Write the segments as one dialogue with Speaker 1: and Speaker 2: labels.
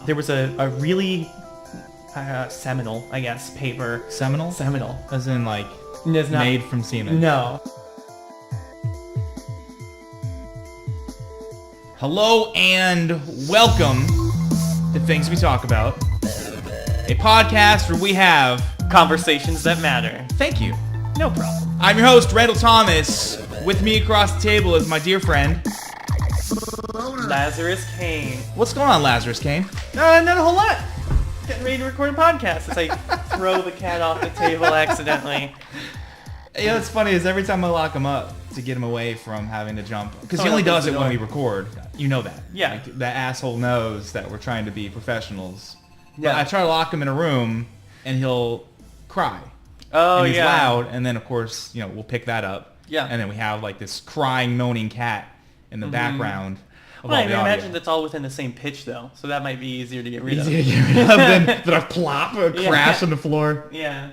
Speaker 1: There was a really seminal, I guess, paper.
Speaker 2: Seminal?
Speaker 1: Seminal.
Speaker 2: As in, like,
Speaker 1: It's not,
Speaker 2: made from semen.
Speaker 1: No.
Speaker 2: Hello and welcome to Things We Talk About, a podcast where we have...
Speaker 1: Conversations that matter.
Speaker 2: Thank you.
Speaker 1: No problem.
Speaker 2: I'm your host, Randall Thomas. With me across the table is my dear friend...
Speaker 1: Lazarus Kane.
Speaker 2: What's going on, Lazarus Kane?
Speaker 1: Not a whole lot. Getting ready to record a podcast as I throw the cat off the table accidentally.
Speaker 2: You know, what's funny is every time I lock him up to get him away from having to jump, because he
Speaker 1: Someone
Speaker 2: only does
Speaker 1: opens
Speaker 2: it
Speaker 1: the
Speaker 2: when we
Speaker 1: door.
Speaker 2: record. You know that.
Speaker 1: Yeah.
Speaker 2: Like, that asshole knows that we're trying to be professionals.
Speaker 1: Yeah.
Speaker 2: But I try to lock him in a room, and he'll cry.
Speaker 1: Oh,
Speaker 2: And he's
Speaker 1: yeah.
Speaker 2: loud, and then, of course, we'll pick that up.
Speaker 1: Yeah.
Speaker 2: And then we have, like, this crying, moaning cat in the background of
Speaker 1: Well,
Speaker 2: all
Speaker 1: I
Speaker 2: the audio.
Speaker 1: imagine that's all within the same pitch, though, so that might be easier to get rid of.
Speaker 2: Easy to get rid of than a plop or
Speaker 1: Yeah.
Speaker 2: crash on the floor.
Speaker 1: Yeah.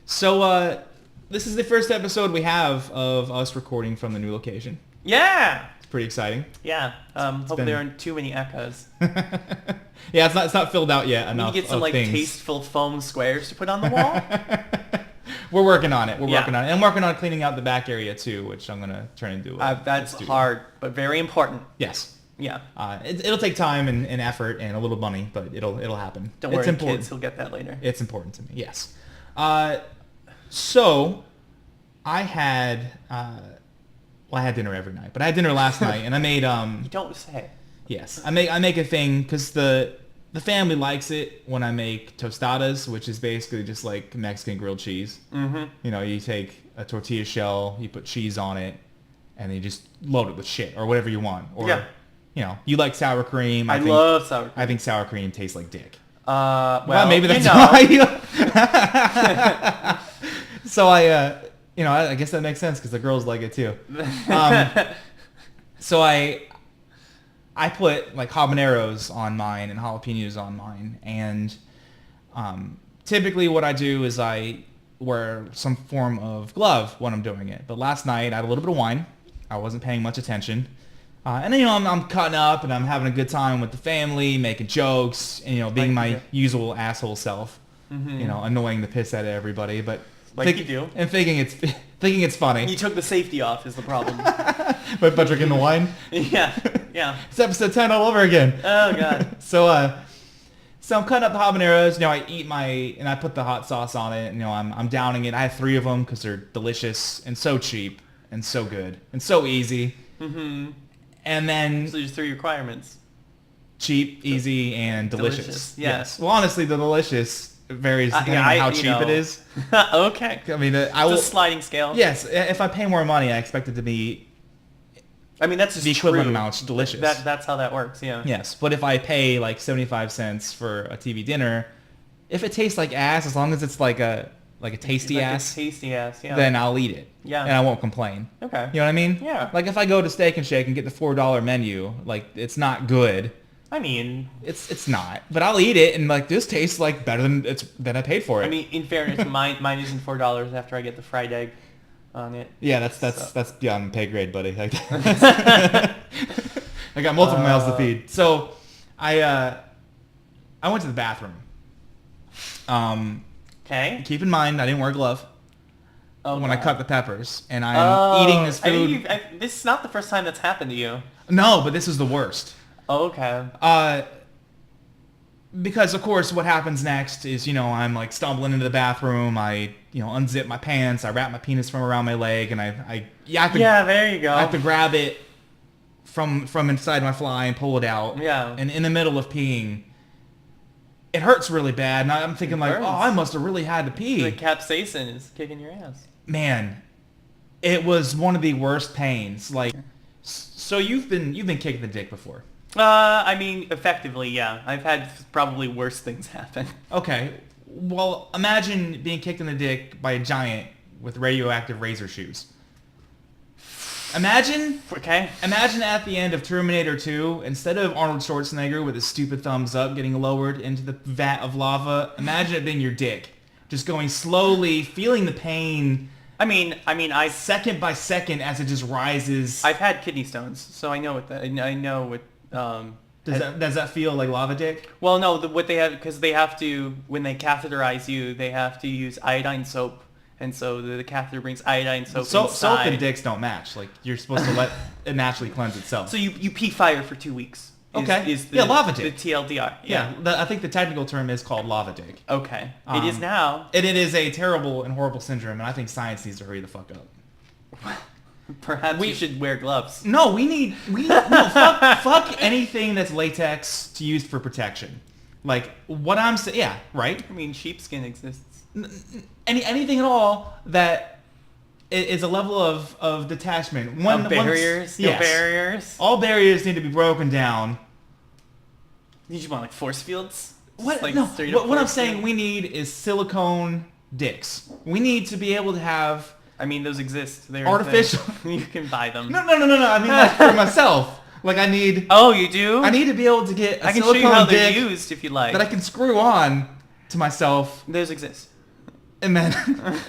Speaker 2: So, this is the first episode we have of us recording from the new location.
Speaker 1: Yeah.
Speaker 2: It's pretty exciting.
Speaker 1: Yeah. Hope
Speaker 2: been-
Speaker 1: there aren't too many echoes.
Speaker 2: Yeah, it's not filled out yet
Speaker 1: You
Speaker 2: enough
Speaker 1: get some
Speaker 2: of
Speaker 1: like
Speaker 2: things.
Speaker 1: tasteful foam squares to put on the wall.
Speaker 2: We're working on it.
Speaker 1: Yeah.
Speaker 2: And I'm working on cleaning out the back area too, which I'm gonna turn into.
Speaker 1: That's
Speaker 2: studio.
Speaker 1: hard, but very important.
Speaker 2: Yes.
Speaker 1: Yeah.
Speaker 2: It'll take time and effort and a little money, but it'll happen.
Speaker 1: Don't
Speaker 2: It's
Speaker 1: worry,
Speaker 2: important.
Speaker 1: kids. He'll get that later.
Speaker 2: It's important to me. Yes. So I had I had dinner every night, but I had dinner last night, and I made
Speaker 1: You don't say.
Speaker 2: Yes, I make a thing because the family likes it when I make tostadas, which is basically just like Mexican grilled cheese.
Speaker 1: Mm-hmm.
Speaker 2: You take a tortilla shell, you put cheese on it, and then you just load it with shit or whatever you want. Or
Speaker 1: Yeah.
Speaker 2: You like sour cream.
Speaker 1: I love sour cream.
Speaker 2: I think sour cream tastes like dick.
Speaker 1: Well,
Speaker 2: maybe that's
Speaker 1: you know.
Speaker 2: why. So I guess that makes sense because the girls like it too. So I put like habaneros on mine and jalapenos on mine, and typically what I do is I wear some form of glove when I'm doing it. But last night I had a little bit of wine. I wasn't paying much attention. And then, I'm cutting up and I'm having a good time with the family, making jokes, and, being my usual asshole self, annoying the piss out of everybody, but
Speaker 1: Like you do.
Speaker 2: and thinking it's funny.
Speaker 1: You took the safety off is the problem.
Speaker 2: By drinking the wine.
Speaker 1: Yeah.
Speaker 2: It's episode 10 all over again.
Speaker 1: Oh, God.
Speaker 2: So I'm cutting up the habaneros. I eat and I put the hot sauce on it. And, I'm downing it. I have 3 of them because they're delicious and so cheap and so good and so easy.
Speaker 1: Mm-hmm.
Speaker 2: And then
Speaker 1: So there's 3 requirements.
Speaker 2: cheap, easy, and delicious.
Speaker 1: Yeah.
Speaker 2: Yes. Well, honestly, the delicious varies depending on how cheap it is.
Speaker 1: Okay.
Speaker 2: I mean,
Speaker 1: It's a sliding scale.
Speaker 2: Yes, if I pay more money, I expect it to be
Speaker 1: I mean, that's just
Speaker 2: the equivalent
Speaker 1: true.
Speaker 2: amount delicious.
Speaker 1: That's how that works, yeah.
Speaker 2: Yes, but if I pay like 75 cents for a TV dinner, if it tastes like ass, as long as it's like a tasty
Speaker 1: Like a
Speaker 2: ass,
Speaker 1: tasty ass, yeah.
Speaker 2: then I'll eat it.
Speaker 1: Yeah.
Speaker 2: And I won't complain.
Speaker 1: Okay.
Speaker 2: You know what I mean?
Speaker 1: Yeah.
Speaker 2: Like if I go to Steak and Shake and get the $4 menu, like it's not good.
Speaker 1: I mean,
Speaker 2: It's not. But I'll eat it and like this tastes like better than I paid for it.
Speaker 1: I mean, in fairness, mine isn't $4 after I get the fried egg on it.
Speaker 2: Yeah, that's beyond pay grade, buddy. Like, I got multiple mouths to feed. So I went to the bathroom.
Speaker 1: Okay.
Speaker 2: Keep in mind, I didn't wear a glove
Speaker 1: Oh,
Speaker 2: when I
Speaker 1: God.
Speaker 2: cut the peppers, and I'm eating this
Speaker 1: I
Speaker 2: food.
Speaker 1: mean, this is not the first time that's happened to you.
Speaker 2: No, but this is the worst.
Speaker 1: Oh, okay.
Speaker 2: Because of course, what happens next is I'm like stumbling into the bathroom. I unzip my pants. I wrap my penis from around my leg, and I have to,
Speaker 1: Yeah, there you go.
Speaker 2: I have to grab it from inside my fly and pull it out.
Speaker 1: Yeah.
Speaker 2: And in the middle of peeing, it hurts really bad. And I'm thinking like,
Speaker 1: burns.
Speaker 2: oh, I must have really had to pee.
Speaker 1: The capsaicin is kicking your ass.
Speaker 2: Man, it was one of the worst pains. Like, so you've been kicking the dick before.
Speaker 1: I mean, effectively, yeah. I've had probably worse things happen.
Speaker 2: Okay. Well, imagine being kicked in the dick by a giant with radioactive razor shoes. Imagine at the end of Terminator 2, instead of Arnold Schwarzenegger with his stupid thumbs up getting lowered into the vat of lava, imagine it being your dick. Just going slowly, feeling the pain.
Speaker 1: I mean,
Speaker 2: second by second as it just rises.
Speaker 1: I've had kidney stones, so I know what I know what
Speaker 2: Does that feel like lava dick?
Speaker 1: Well, no, what they have, because they have to, when they catheterize you, they have to use iodine soap. And so the catheter brings iodine soap inside.
Speaker 2: Soap and dicks don't match. Like, you're supposed to let it naturally cleanse itself.
Speaker 1: So you pee fire for 2 weeks.
Speaker 2: Lava dick.
Speaker 1: The TLDR.
Speaker 2: Yeah, I think the technical term is called lava dick.
Speaker 1: Okay. It is now.
Speaker 2: And it is a terrible and horrible syndrome, and I think science needs to hurry the fuck up.
Speaker 1: Perhaps we should wear gloves.
Speaker 2: No, fuck anything that's latex to use for protection. Like, what I'm saying, yeah, right?
Speaker 1: I mean, sheepskin exists.
Speaker 2: Anything at all that is a level of detachment.
Speaker 1: Barriers? No barriers?
Speaker 2: All barriers need to be broken down.
Speaker 1: You just want, like, force fields?
Speaker 2: What?
Speaker 1: Like,
Speaker 2: no, what I'm saying we need is silicone dicks. We need to be able to have...
Speaker 1: I mean, those exist. They're
Speaker 2: artificial.
Speaker 1: You can buy them.
Speaker 2: No. I mean, like, for myself. Like, I need...
Speaker 1: Oh, you do?
Speaker 2: I need to be able to get a
Speaker 1: I can
Speaker 2: silicone
Speaker 1: show you how
Speaker 2: dick
Speaker 1: they're used if you like.
Speaker 2: that I can screw on to myself.
Speaker 1: Those exist.
Speaker 2: And then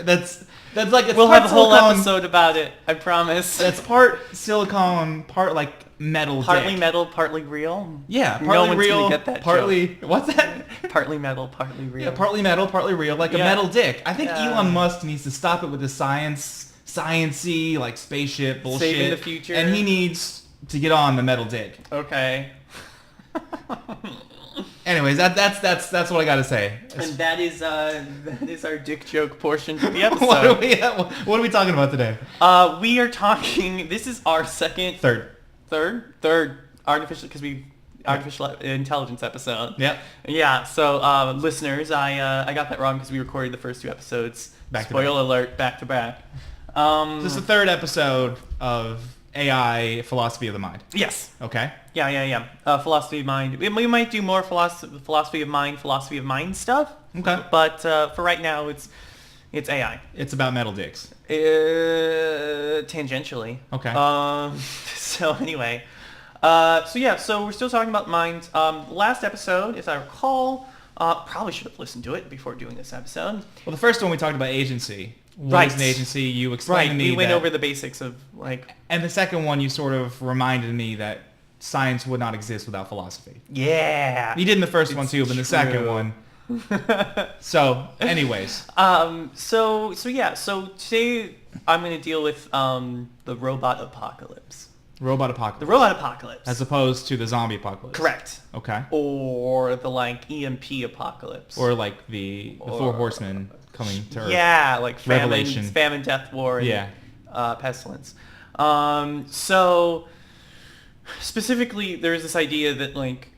Speaker 2: that's like... It's
Speaker 1: we'll have a whole
Speaker 2: silicone,
Speaker 1: episode about it. I promise.
Speaker 2: That's part silicone, part, like, metal
Speaker 1: Partly
Speaker 2: dick.
Speaker 1: metal, partly real.
Speaker 2: Yeah, partly
Speaker 1: no one's
Speaker 2: real,
Speaker 1: gonna get that
Speaker 2: partly...
Speaker 1: joke.
Speaker 2: What's that?
Speaker 1: Partly metal, partly real.
Speaker 2: Yeah, partly metal, partly real, like a metal dick. I think
Speaker 1: Yeah.
Speaker 2: Elon Musk needs to stop it with the sciencey, like, spaceship bullshit.
Speaker 1: Saving the future.
Speaker 2: And he needs to get on the metal dick.
Speaker 1: Okay.
Speaker 2: Anyways, that's what I gotta say.
Speaker 1: And that is our dick joke portion for the episode.
Speaker 2: what are we talking about today?
Speaker 1: We are talking. This is our third artificial intelligence episode.
Speaker 2: Yep.
Speaker 1: Yeah. So listeners, I got that wrong because we recorded the first 2 episodes. Spoiler alert, back to back.
Speaker 2: This is the 3rd episode of AI Philosophy of the Mind.
Speaker 1: Yes.
Speaker 2: Okay.
Speaker 1: Yeah. Philosophy of mind. We might do more philosophy of mind stuff.
Speaker 2: Okay.
Speaker 1: But for right now, it's AI.
Speaker 2: It's about metal dicks.
Speaker 1: Tangentially.
Speaker 2: Okay.
Speaker 1: So anyway, so we're still talking about mind. Last episode, as I recall, probably should have listened to it before doing this episode.
Speaker 2: Well, the first one we talked about agency. What is an agency? You explained to me
Speaker 1: we went over the basics of, like...
Speaker 2: And the second one, you sort of reminded me that science would not exist without philosophy.
Speaker 1: Yeah.
Speaker 2: You did in the first one too, but in the second one... So, anyways.
Speaker 1: So today I'm going to deal with the robot apocalypse.
Speaker 2: Robot apocalypse.
Speaker 1: The robot apocalypse.
Speaker 2: As opposed to the zombie apocalypse.
Speaker 1: Correct.
Speaker 2: Okay.
Speaker 1: Or the, like, EMP apocalypse.
Speaker 2: Or like the 4 horsemen coming to Earth.
Speaker 1: Yeah, like
Speaker 2: Revelation.
Speaker 1: famine, death, war, and pestilence. So specifically, there's this idea that, like,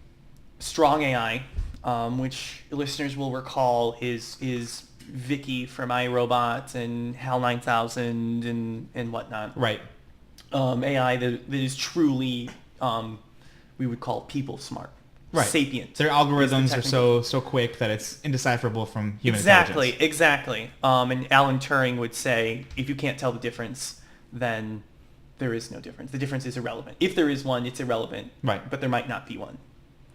Speaker 1: strong AI, which listeners will recall is Vicky from iRobot and HAL 9000 and whatnot.
Speaker 2: Right.
Speaker 1: AI that is truly, we would call people smart.
Speaker 2: Right.
Speaker 1: Sapient.
Speaker 2: Their algorithms are so quick that it's indecipherable from human
Speaker 1: Exactly.
Speaker 2: intelligence.
Speaker 1: And Alan Turing would say, if you can't tell the difference, then there is no difference. The difference is irrelevant. If there is one, it's irrelevant.
Speaker 2: Right.
Speaker 1: But there might not be one.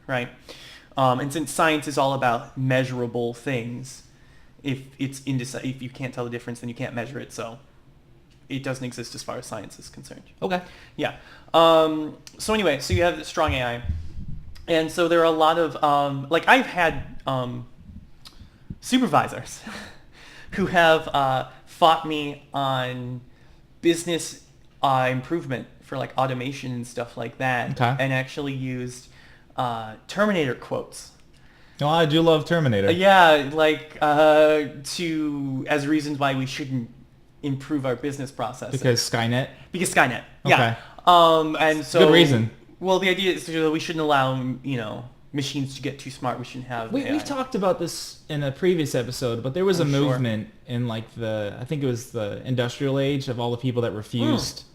Speaker 1: Right? And since science is all about measurable things, if you can't tell the difference, then you can't measure it. So it doesn't exist as far as science is concerned.
Speaker 2: Okay.
Speaker 1: Yeah. So anyway, so you have the strong AI. And so there are a lot of, like, I've had supervisors who have fought me on business improvement for, like, automation and stuff like that.
Speaker 2: Okay.
Speaker 1: And actually used Terminator quotes.
Speaker 2: No, I do love Terminator.
Speaker 1: Yeah, like, as reasons why we shouldn't improve our business processes.
Speaker 2: Because Skynet?
Speaker 1: Because Skynet,
Speaker 2: okay.
Speaker 1: yeah. And so...
Speaker 2: Good reason.
Speaker 1: Well, the idea is that we shouldn't allow, machines to get too smart. We shouldn't have AI.
Speaker 2: We've talked about this in a previous episode, but there was a movement in, like, I think it was the industrial age of all the people that refused...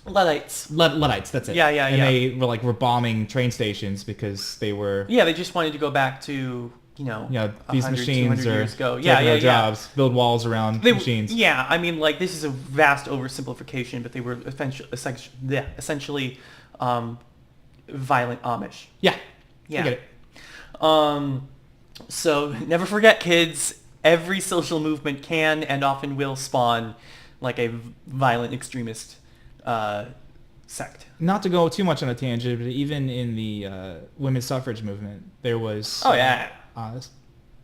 Speaker 1: Luddites.
Speaker 2: Luddites, that's it.
Speaker 1: Yeah.
Speaker 2: And they were bombing train stations because they were...
Speaker 1: Yeah, they just wanted to go back to,
Speaker 2: these machines are
Speaker 1: years ago.
Speaker 2: taking our jobs, build walls around machines.
Speaker 1: Yeah, I mean, like, this is a vast oversimplification, but they were essentially violent Amish.
Speaker 2: Yeah.
Speaker 1: Yeah.
Speaker 2: I get it.
Speaker 1: So never forget, kids, every social movement can and often will spawn, like, a violent extremist sect.
Speaker 2: Not to go too much on a tangent, but even in the women's suffrage movement, there was...
Speaker 1: Oh, yeah.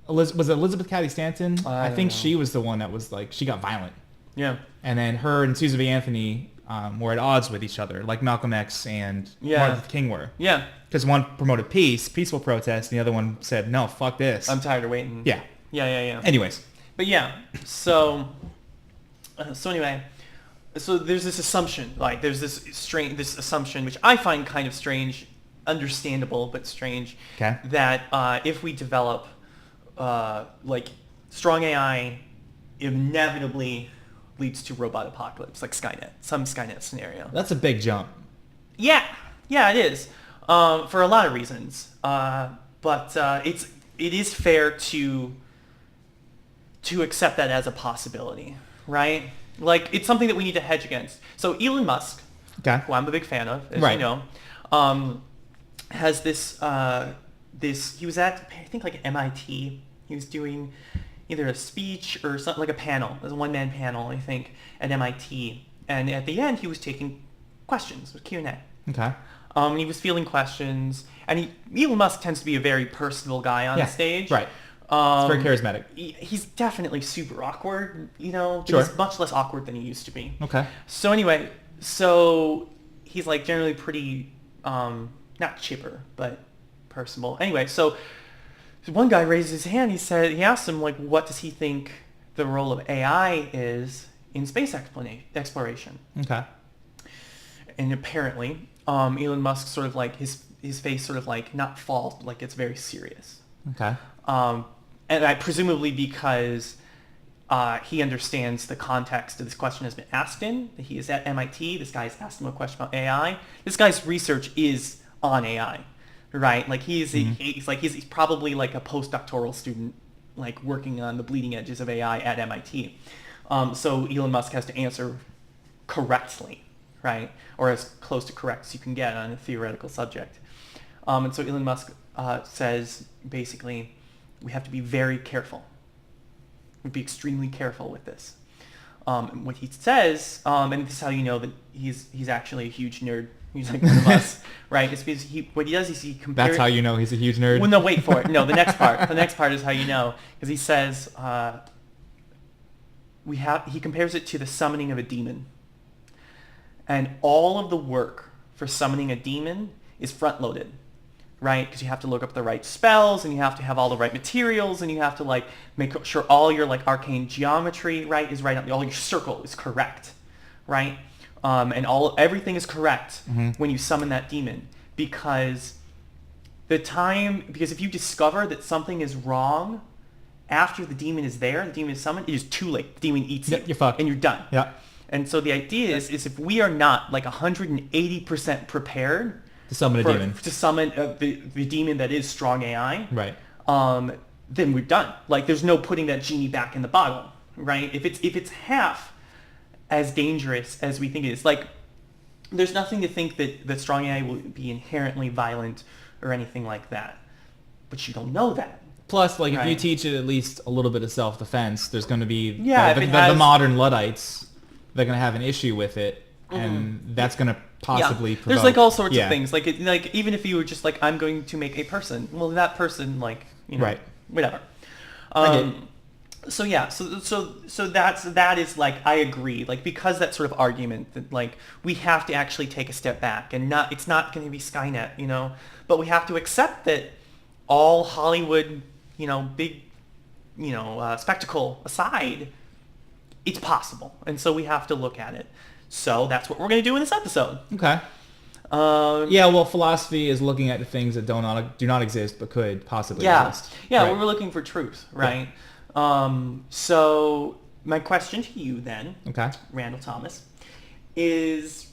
Speaker 2: Was it Elizabeth Cady Stanton? I think
Speaker 1: know.
Speaker 2: she was the one that was like, she got violent.
Speaker 1: Yeah.
Speaker 2: And then her and Susan B. Anthony were at odds with each other, like Malcolm X and Martin Luther King were.
Speaker 1: Yeah.
Speaker 2: Because one promoted peace, peaceful protest, and the other one said, no, fuck this.
Speaker 1: I'm tired of waiting.
Speaker 2: Yeah.
Speaker 1: Yeah.
Speaker 2: Anyways.
Speaker 1: But yeah, so anyway, so there's this assumption, like there's this assumption, which I find kind of strange, understandable, but strange,
Speaker 2: Okay.
Speaker 1: that if we develop like strong AI, inevitably leads to robot apocalypse, like Skynet, some Skynet scenario.
Speaker 2: That's a big jump.
Speaker 1: Yeah, it is, for a lot of reasons. But it is fair to accept that as a possibility, right? Like, it's something that we need to hedge against. So Elon Musk,
Speaker 2: Okay.
Speaker 1: who I'm a big fan of, as
Speaker 2: Right.
Speaker 1: you know, has this, he was at, I think, like MIT. He was doing either a speech or something, like a panel. It was a one-man panel, I think, at MIT. And at the end, he was taking questions, it was Q&A.
Speaker 2: Okay.
Speaker 1: And he was fielding questions. And Elon Musk tends to be a very personable guy on the stage.
Speaker 2: Right. It's very charismatic.
Speaker 1: He's definitely super awkward, but
Speaker 2: Sure.
Speaker 1: he's much less awkward than he used to be.
Speaker 2: Okay.
Speaker 1: So anyway, so he's like generally pretty, not chipper, but personable. Anyway, so one guy raised his hand. He asked him, like, what does he think the role of AI is in space exploration?
Speaker 2: Okay.
Speaker 1: And apparently, Elon Musk sort of like his face sort of like not falls, but like it's very serious.
Speaker 2: Okay.
Speaker 1: And presumably because he understands the context of this question has been asked in. He is at MIT. This guy's asked him a question about AI. This guy's research is on AI, right? Like he's probably like a postdoctoral student, like working on the bleeding edges of AI at MIT. So Elon Musk has to answer correctly, right? Or as close to correct as you can get on a theoretical subject. And so Elon Musk says basically, we have to be very careful. We'd be extremely careful with this. What he says, and this is how you know that he's actually a huge nerd. He's like one of us, right? It's because what he does is he compares...
Speaker 2: That's how you know he's a huge nerd?
Speaker 1: Well, no, wait for it. No, the next part. The next part is how you know. Because he says, he compares it to the summoning of a demon. And all of the work for summoning a demon is front-loaded, right? Because you have to look up the right spells, and you have to have all the right materials, and you have to like make sure all your like arcane geometry, right, is right. All your circle is correct, right? And everything is correct when you summon that demon, because if you discover that something is wrong after the demon is there, the demon is summoned, it is too late. The demon eats you.
Speaker 2: You're fucked.
Speaker 1: And you're done.
Speaker 2: Yeah.
Speaker 1: And so the idea is if we are not like 180% prepared
Speaker 2: To summon a demon.
Speaker 1: To summon the demon that is strong AI,
Speaker 2: Right.
Speaker 1: then we're done. Like there's no putting that genie back in the bottle, right? If it's half as dangerous as we think it is, like there's nothing to think that strong AI will be inherently violent or anything like that. But you don't know that.
Speaker 2: Plus, like, if you
Speaker 1: Right.
Speaker 2: teach it at least a little bit of self-defense, there's going to be
Speaker 1: if
Speaker 2: the modern Luddites. They're going to have an issue with it, and that's going to possibly provoke...
Speaker 1: There's like all sorts of things. Like even if you were just like, I'm going to make a person. Well, that person, like,
Speaker 2: Right.
Speaker 1: whatever. So yeah, so that is like, I agree. Like, because that sort of argument that like we have to actually take a step back and it's not going to be Skynet, but we have to accept that all Hollywood, big, spectacle aside, it's possible. And so we have to look at it. So that's what we're going to do in this episode.
Speaker 2: Okay. Yeah, well, philosophy is looking at the things that do not exist but could possibly exist.
Speaker 1: Yeah,
Speaker 2: Right.
Speaker 1: we're looking for truth, right? So my question to you then,
Speaker 2: Okay.
Speaker 1: Randall Thomas, is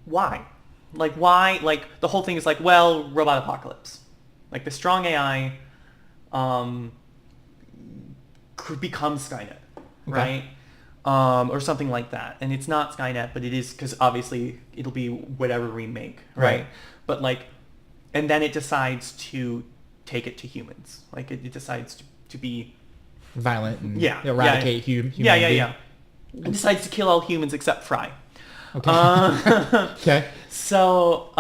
Speaker 1: why? Like, why? Like, the whole thing is like, well, robot apocalypse. Like, the strong AI could become Skynet, right? Or something like that. And it's not Skynet, but it is, because obviously it'll be whatever we make, right? But like, and then it decides to take it to humans. Like, it decides to be
Speaker 2: Violent and
Speaker 1: eradicate
Speaker 2: humanity.
Speaker 1: Yeah. It decides to kill all humans except Fry.
Speaker 2: Okay. Okay.
Speaker 1: So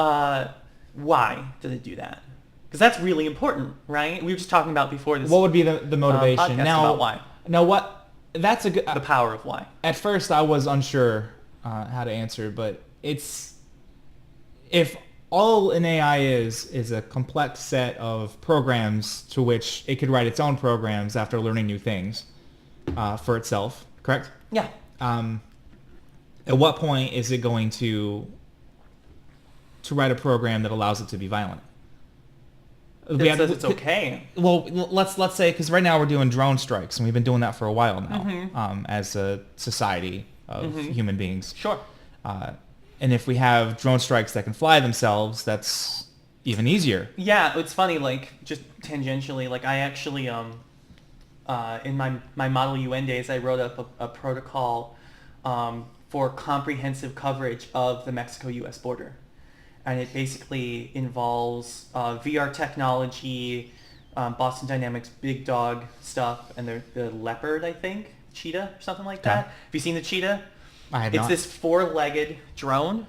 Speaker 1: why did it do that? Because that's really important, right? We were just talking about before this.
Speaker 2: What would be the motivation?
Speaker 1: Podcast about why.
Speaker 2: Now what? That's a good.
Speaker 1: The power of why.
Speaker 2: At first, I was unsure how to answer, but it's if all an AI is a complex set of programs to which it could write its own programs after learning new things for itself, correct?
Speaker 1: Yeah.
Speaker 2: At what point is it going to write a program that allows it to be violent?
Speaker 1: It says it's okay.
Speaker 2: Well, let's say, because right now we're doing drone strikes, and we've been doing that for a while now as a society of human beings.
Speaker 1: Sure.
Speaker 2: And if we have drone strikes that can fly themselves, that's even easier.
Speaker 1: Yeah, it's funny, like, just tangentially, like, I actually, in my Model UN days, I wrote up a protocol for comprehensive coverage of the Mexico-U.S. border. And it basically involves VR technology, Boston Dynamics big dog stuff, and the leopard, I think, cheetah or something like that.
Speaker 2: Okay.
Speaker 1: Have you seen the cheetah?
Speaker 2: I have
Speaker 1: It's
Speaker 2: not.
Speaker 1: this four-legged drone.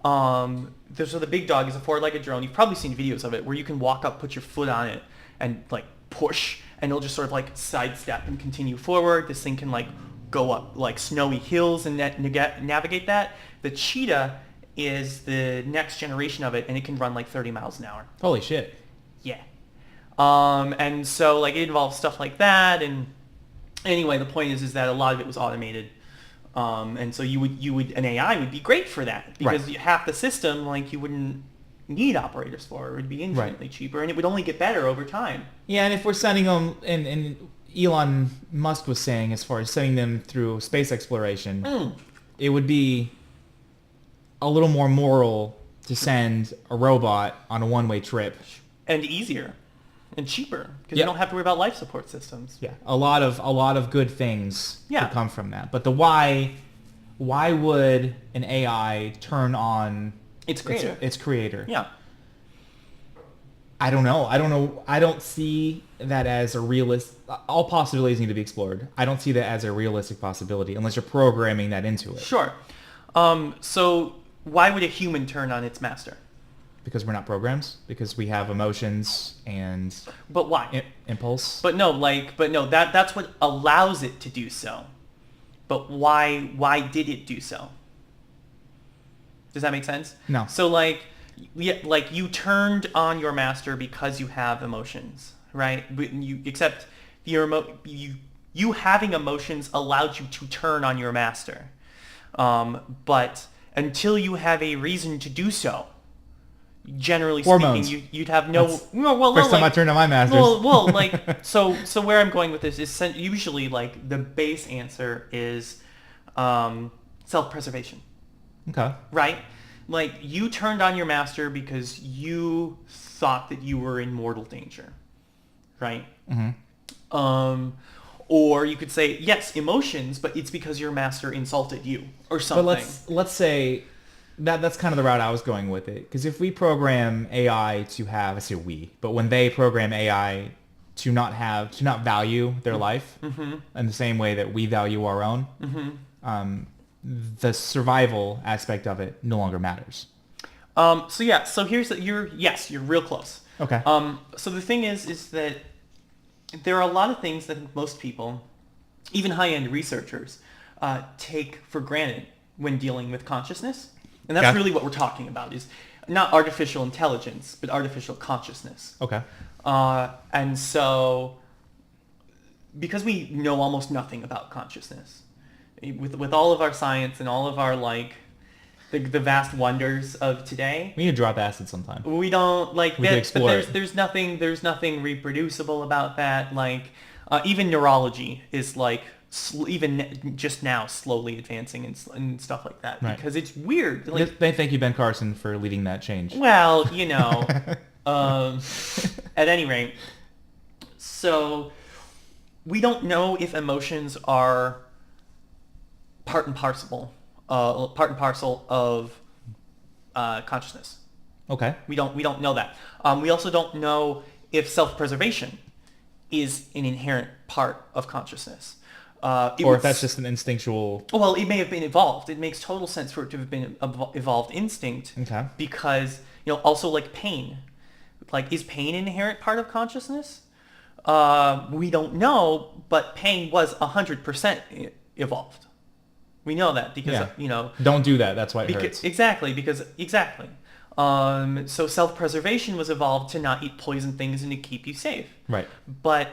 Speaker 1: So the big dog is a four-legged drone. You've probably seen videos of it where you can walk up, put your foot on it, and like push, and it'll just sort of like sidestep and continue forward. This thing can like go up like snowy hills and navigate that. The cheetah is the next generation of it, and it can run like 30 miles an hour.
Speaker 2: Holy shit.
Speaker 1: Yeah. And so like it involves stuff like that. And anyway, the point is that a lot of it was automated. And so an AI would be great for that because half the system, like, you wouldn't need operators for. It would be infinitely cheaper, and it would only get better over time.
Speaker 2: Yeah, and if we're sending them, and Elon Musk was saying, as far as sending them through space exploration, it would be a little more moral to send a robot on a one-way trip.
Speaker 1: And easier. And cheaper, because you don't have to worry about life support systems.
Speaker 2: Yeah, a lot of good things
Speaker 1: Yeah.
Speaker 2: could come from that. But the why would an AI turn on
Speaker 1: Its creator.
Speaker 2: its creator?
Speaker 1: Yeah.
Speaker 2: I don't know. I don't see that as a realist. All possibilities need to be explored. I don't see that as a realistic possibility unless you're programming that into it.
Speaker 1: Sure. So why would a human turn on its master?
Speaker 2: Because we're not programs. Because we have emotions and
Speaker 1: But why?
Speaker 2: impulse.
Speaker 1: But no, that's what allows it to do so. But why did it do so? Does that make sense?
Speaker 2: No.
Speaker 1: So like you turned on your master because you have emotions, right? But except you having emotions allowed you to turn on your master. But until you have a reason to do so, generally
Speaker 2: Hormones.
Speaker 1: speaking, you'd have no.
Speaker 2: First time I turned on my masters.
Speaker 1: So where I'm going with this is usually like the base answer is self-preservation,
Speaker 2: Okay.
Speaker 1: right? Like you turned on your master because you thought that you were in mortal danger, right?
Speaker 2: Mm-hmm.
Speaker 1: Or you could say yes, emotions, but it's because your master insulted you or something.
Speaker 2: But let's say that's kind of the route I was going with it. Because if we program AI to have, I say we, but when they program AI to not value their life in the same way that we value our own, the survival aspect of it no longer matters.
Speaker 1: So here's you're real close.
Speaker 2: Okay.
Speaker 1: So the thing is that there are a lot of things that most people, even high-end researchers, take for granted when dealing with consciousness. And that's really what we're talking about, is not artificial intelligence, but artificial consciousness.
Speaker 2: Okay.
Speaker 1: And so, because we know almost nothing about consciousness, with all of our science and all of our the vast wonders of today,
Speaker 2: We need to drop acid sometime.
Speaker 1: we don't
Speaker 2: We could explore
Speaker 1: but
Speaker 2: it.
Speaker 1: there's nothing reproducible about that. Even neurology is even just now slowly advancing and stuff like that,
Speaker 2: Right.
Speaker 1: because it's weird.
Speaker 2: Thank you, Ben Carson, for leading that change.
Speaker 1: Well, at any rate, so we don't know if emotions are part and parcel of consciousness.
Speaker 2: Okay.
Speaker 1: We don't know that. We also don't know if self-preservation is an inherent part of consciousness.
Speaker 2: Or if that's just an instinctual...
Speaker 1: Well, it may have been evolved. It makes total sense for it to have been evolved instinct.
Speaker 2: Okay.
Speaker 1: Because, also like pain. Like, is pain an inherent part of consciousness? We don't know, but pain was 100% evolved. We know that because,
Speaker 2: Don't do that. That's why it hurts.
Speaker 1: Exactly. So self-preservation was evolved to not eat poison things and to keep you safe.
Speaker 2: Right.
Speaker 1: But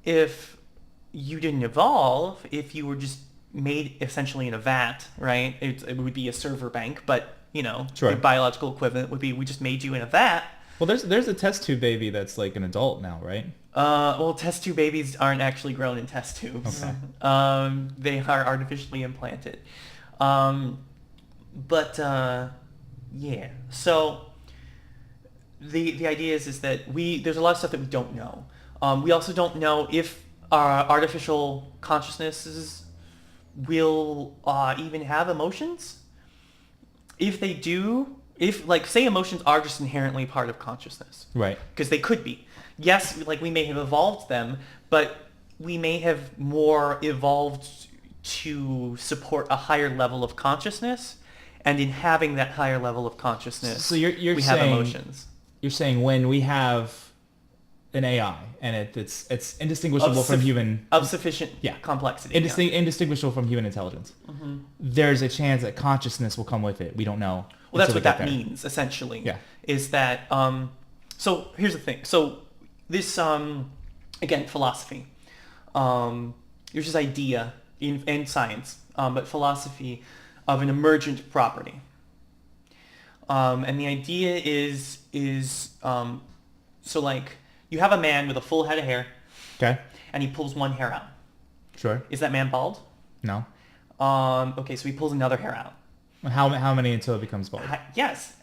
Speaker 1: if you didn't evolve, if you were just made essentially in a vat, right? It would be a server bank, but,
Speaker 2: Sure.
Speaker 1: the biological equivalent would be we just made you in a vat.
Speaker 2: Well, there's a test tube baby that's like an adult now, right?
Speaker 1: Well, test tube babies aren't actually grown in test tubes.
Speaker 2: Okay.
Speaker 1: They are artificially implanted. Yeah. So the idea is that there's a lot of stuff that we don't know. We also don't know if our artificial consciousnesses will even have emotions. If they do, say emotions are just inherently part of consciousness.
Speaker 2: Right.
Speaker 1: Because they could be. Yes, we may have evolved them, but we may have more evolved to support a higher level of consciousness, and in having that higher level of consciousness,
Speaker 2: so you're
Speaker 1: we
Speaker 2: saying,
Speaker 1: have emotions.
Speaker 2: You're saying when we have an AI and it's indistinguishable from human...
Speaker 1: Of sufficient complexity.
Speaker 2: Indistinguishable from human intelligence.
Speaker 1: Mm-hmm.
Speaker 2: There's a chance that consciousness will come with it. We don't know.
Speaker 1: Well, that's what that means, essentially.
Speaker 2: Yeah.
Speaker 1: Is that... so here's the thing. So this, again, philosophy. There's this idea in science, but philosophy of an emergent property. And the idea is you have a man with a full head of hair.
Speaker 2: Okay.
Speaker 1: And he pulls one hair out.
Speaker 2: Sure.
Speaker 1: Is that man bald?
Speaker 2: No.
Speaker 1: Okay, so he pulls another hair out.
Speaker 2: How many until it becomes bald?
Speaker 1: Yes.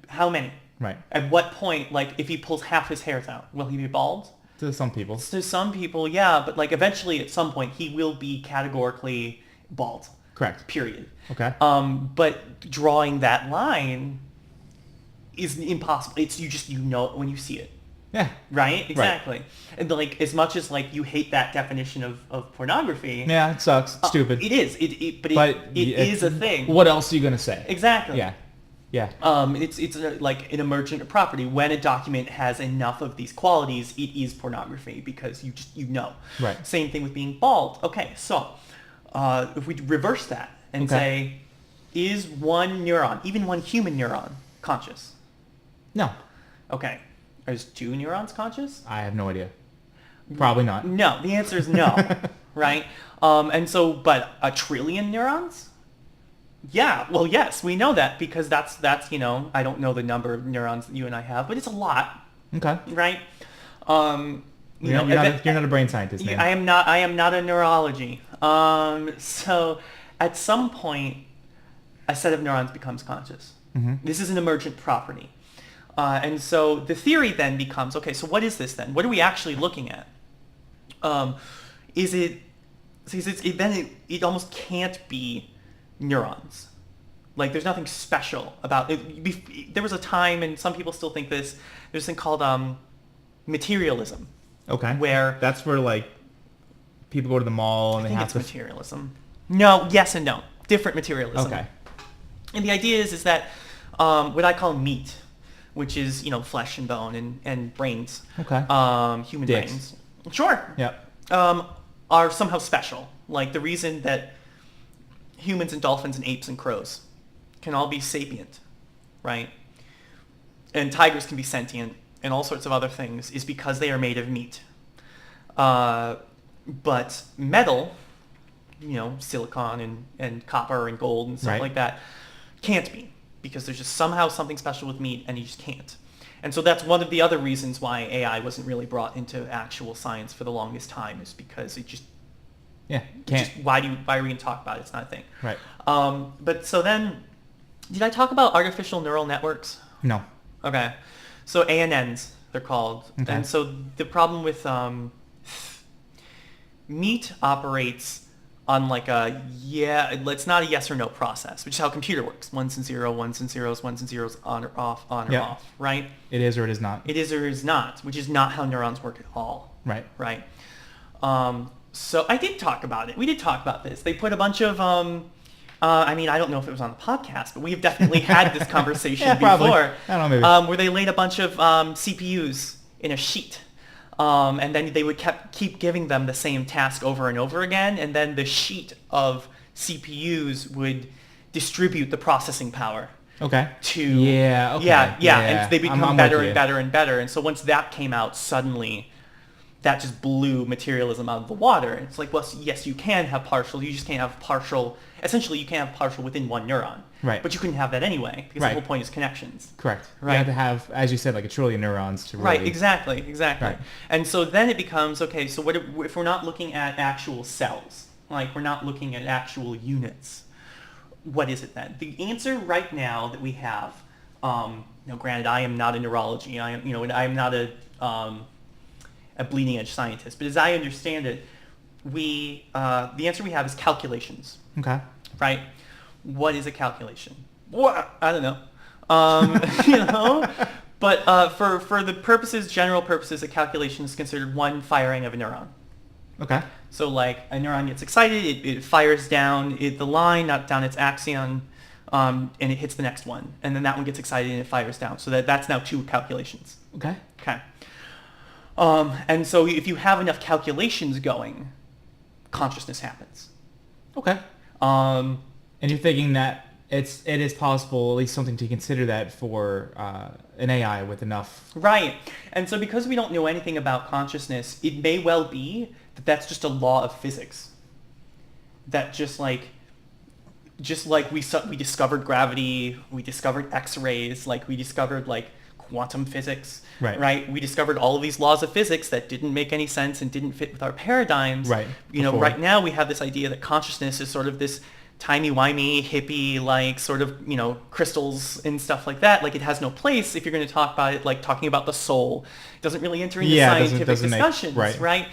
Speaker 1: How many?
Speaker 2: Right.
Speaker 1: At what point, if he pulls half his hairs out, will he be bald?
Speaker 2: To some people.
Speaker 1: To some people, yeah, but eventually at some point he will be categorically bald.
Speaker 2: Correct.
Speaker 1: Period.
Speaker 2: Okay.
Speaker 1: But drawing that line is impossible. It's you know it when you see it.
Speaker 2: Yeah.
Speaker 1: Right? Exactly. Right. And as much as you hate that definition of pornography.
Speaker 2: Yeah, it sucks. Stupid.
Speaker 1: It is. But it is a thing.
Speaker 2: What else are you gonna say?
Speaker 1: Exactly.
Speaker 2: Yeah. Yeah.
Speaker 1: It's like an emergent property. When a document has enough of these qualities, it is pornography because you know.
Speaker 2: Right.
Speaker 1: Same thing with being bald. Okay, so if we reverse that and say, is one neuron, even one human neuron, conscious?
Speaker 2: No.
Speaker 1: Okay. Is two neurons conscious?
Speaker 2: I have no idea. Probably not.
Speaker 1: No. The answer is no. Right? But a trillion neurons? Yeah, well, yes, we know that because that's I don't know the number of neurons that you and I have, but it's a lot.
Speaker 2: Okay.
Speaker 1: Right?
Speaker 2: You're not a brain scientist, man.
Speaker 1: I am not a neurology. So at some point, a set of neurons becomes conscious.
Speaker 2: Mm-hmm.
Speaker 1: This is an emergent property. And so the theory then becomes, okay, so what is this then? What are we actually looking at? It almost can't be neurons. There's nothing special about it. There was a time, and some people still think this, there's a thing called materialism.
Speaker 2: Okay.
Speaker 1: Where...
Speaker 2: That's where, people go to the mall and they have to...
Speaker 1: it's materialism. No, yes and no. Different materialism.
Speaker 2: Okay.
Speaker 1: And the idea is that what I call meat, which is, flesh and bone and brains.
Speaker 2: Okay.
Speaker 1: Human
Speaker 2: Dicks.
Speaker 1: brains. Sure.
Speaker 2: Yep.
Speaker 1: Are somehow special. The reason that humans and dolphins and apes and crows can all be sapient, right? And tigers can be sentient and all sorts of other things is because they are made of meat. But metal, silicon and copper and gold and stuff like that, can't be. Because there's just somehow something special with meat and you just can't. And so that's one of the other reasons why AI wasn't really brought into actual science for the longest time is because it just...
Speaker 2: Yeah, can't.
Speaker 1: Why are we going to talk about it? It's not a thing.
Speaker 2: Right.
Speaker 1: But so then, did I talk about artificial neural networks?
Speaker 2: No.
Speaker 1: Okay. So ANNs, they're called.
Speaker 2: Okay.
Speaker 1: And so the problem with meat operates on it's not a yes or no process, which is how a computer works. Ones and zeros, on or off, or off, right?
Speaker 2: It is or it is not.
Speaker 1: It is or it is not, which is not how neurons work at all.
Speaker 2: Right.
Speaker 1: Right. So I did talk about it. We did talk about this. They put a bunch of, I mean, I don't know if it was on the podcast, but we've definitely had this conversation before.
Speaker 2: I don't know, maybe.
Speaker 1: Where they laid a bunch of CPUs in a sheet. And then they would keep giving them the same task over and over again. And then the sheet of CPUs would distribute the processing power.
Speaker 2: Okay.
Speaker 1: To
Speaker 2: yeah, okay.
Speaker 1: yeah, and they become
Speaker 2: I'm
Speaker 1: better
Speaker 2: with
Speaker 1: and
Speaker 2: you.
Speaker 1: better and better. And so once that came out, suddenly that just blew materialism out of the water. It's like, well, yes, you can have partial. You just can't have partial. Essentially, you can't have partial within one neuron.
Speaker 2: Right.
Speaker 1: But you couldn't have that anyway because
Speaker 2: Right.
Speaker 1: the whole point is connections.
Speaker 2: Correct.
Speaker 1: Right.
Speaker 2: You have to have, as you said, like a trillion neurons to really...
Speaker 1: Right, exactly.
Speaker 2: Right.
Speaker 1: And so then it becomes, okay, so what if we're not looking at actual cells? Like, we're not looking at actual units. What is it then? The answer right now that we have, granted, I am not a neurology. I am not a bleeding edge scientist. But as I understand it, the answer we have is calculations.
Speaker 2: Okay.
Speaker 1: Right? What is a calculation? What? I don't know. But for the purposes, general purposes, a calculation is considered one firing of a neuron.
Speaker 2: Okay.
Speaker 1: So like a neuron gets excited, it fires down the line, not down its axon, and it hits the next one. And then that one gets excited and it fires down. So that's now 2 calculations.
Speaker 2: Okay.
Speaker 1: Okay. And so if you have enough calculations going, consciousness happens.
Speaker 2: Okay. And you're thinking that it is possible, at least something to consider that for an AI with enough...
Speaker 1: Right. And so because we don't know anything about consciousness, it may well be that that's just a law of physics. That just like we discovered gravity, we discovered X-rays, like we discovered like quantum physics, right? We discovered all of these laws of physics that didn't make any sense and didn't fit with our paradigms.
Speaker 2: Right.
Speaker 1: Right now we have this idea that consciousness is sort of this timey-wimey, hippie, like sort of, crystals and stuff like that. Like it has no place if you're going to talk about it, like talking about the soul. It doesn't really enter into scientific discussions, right?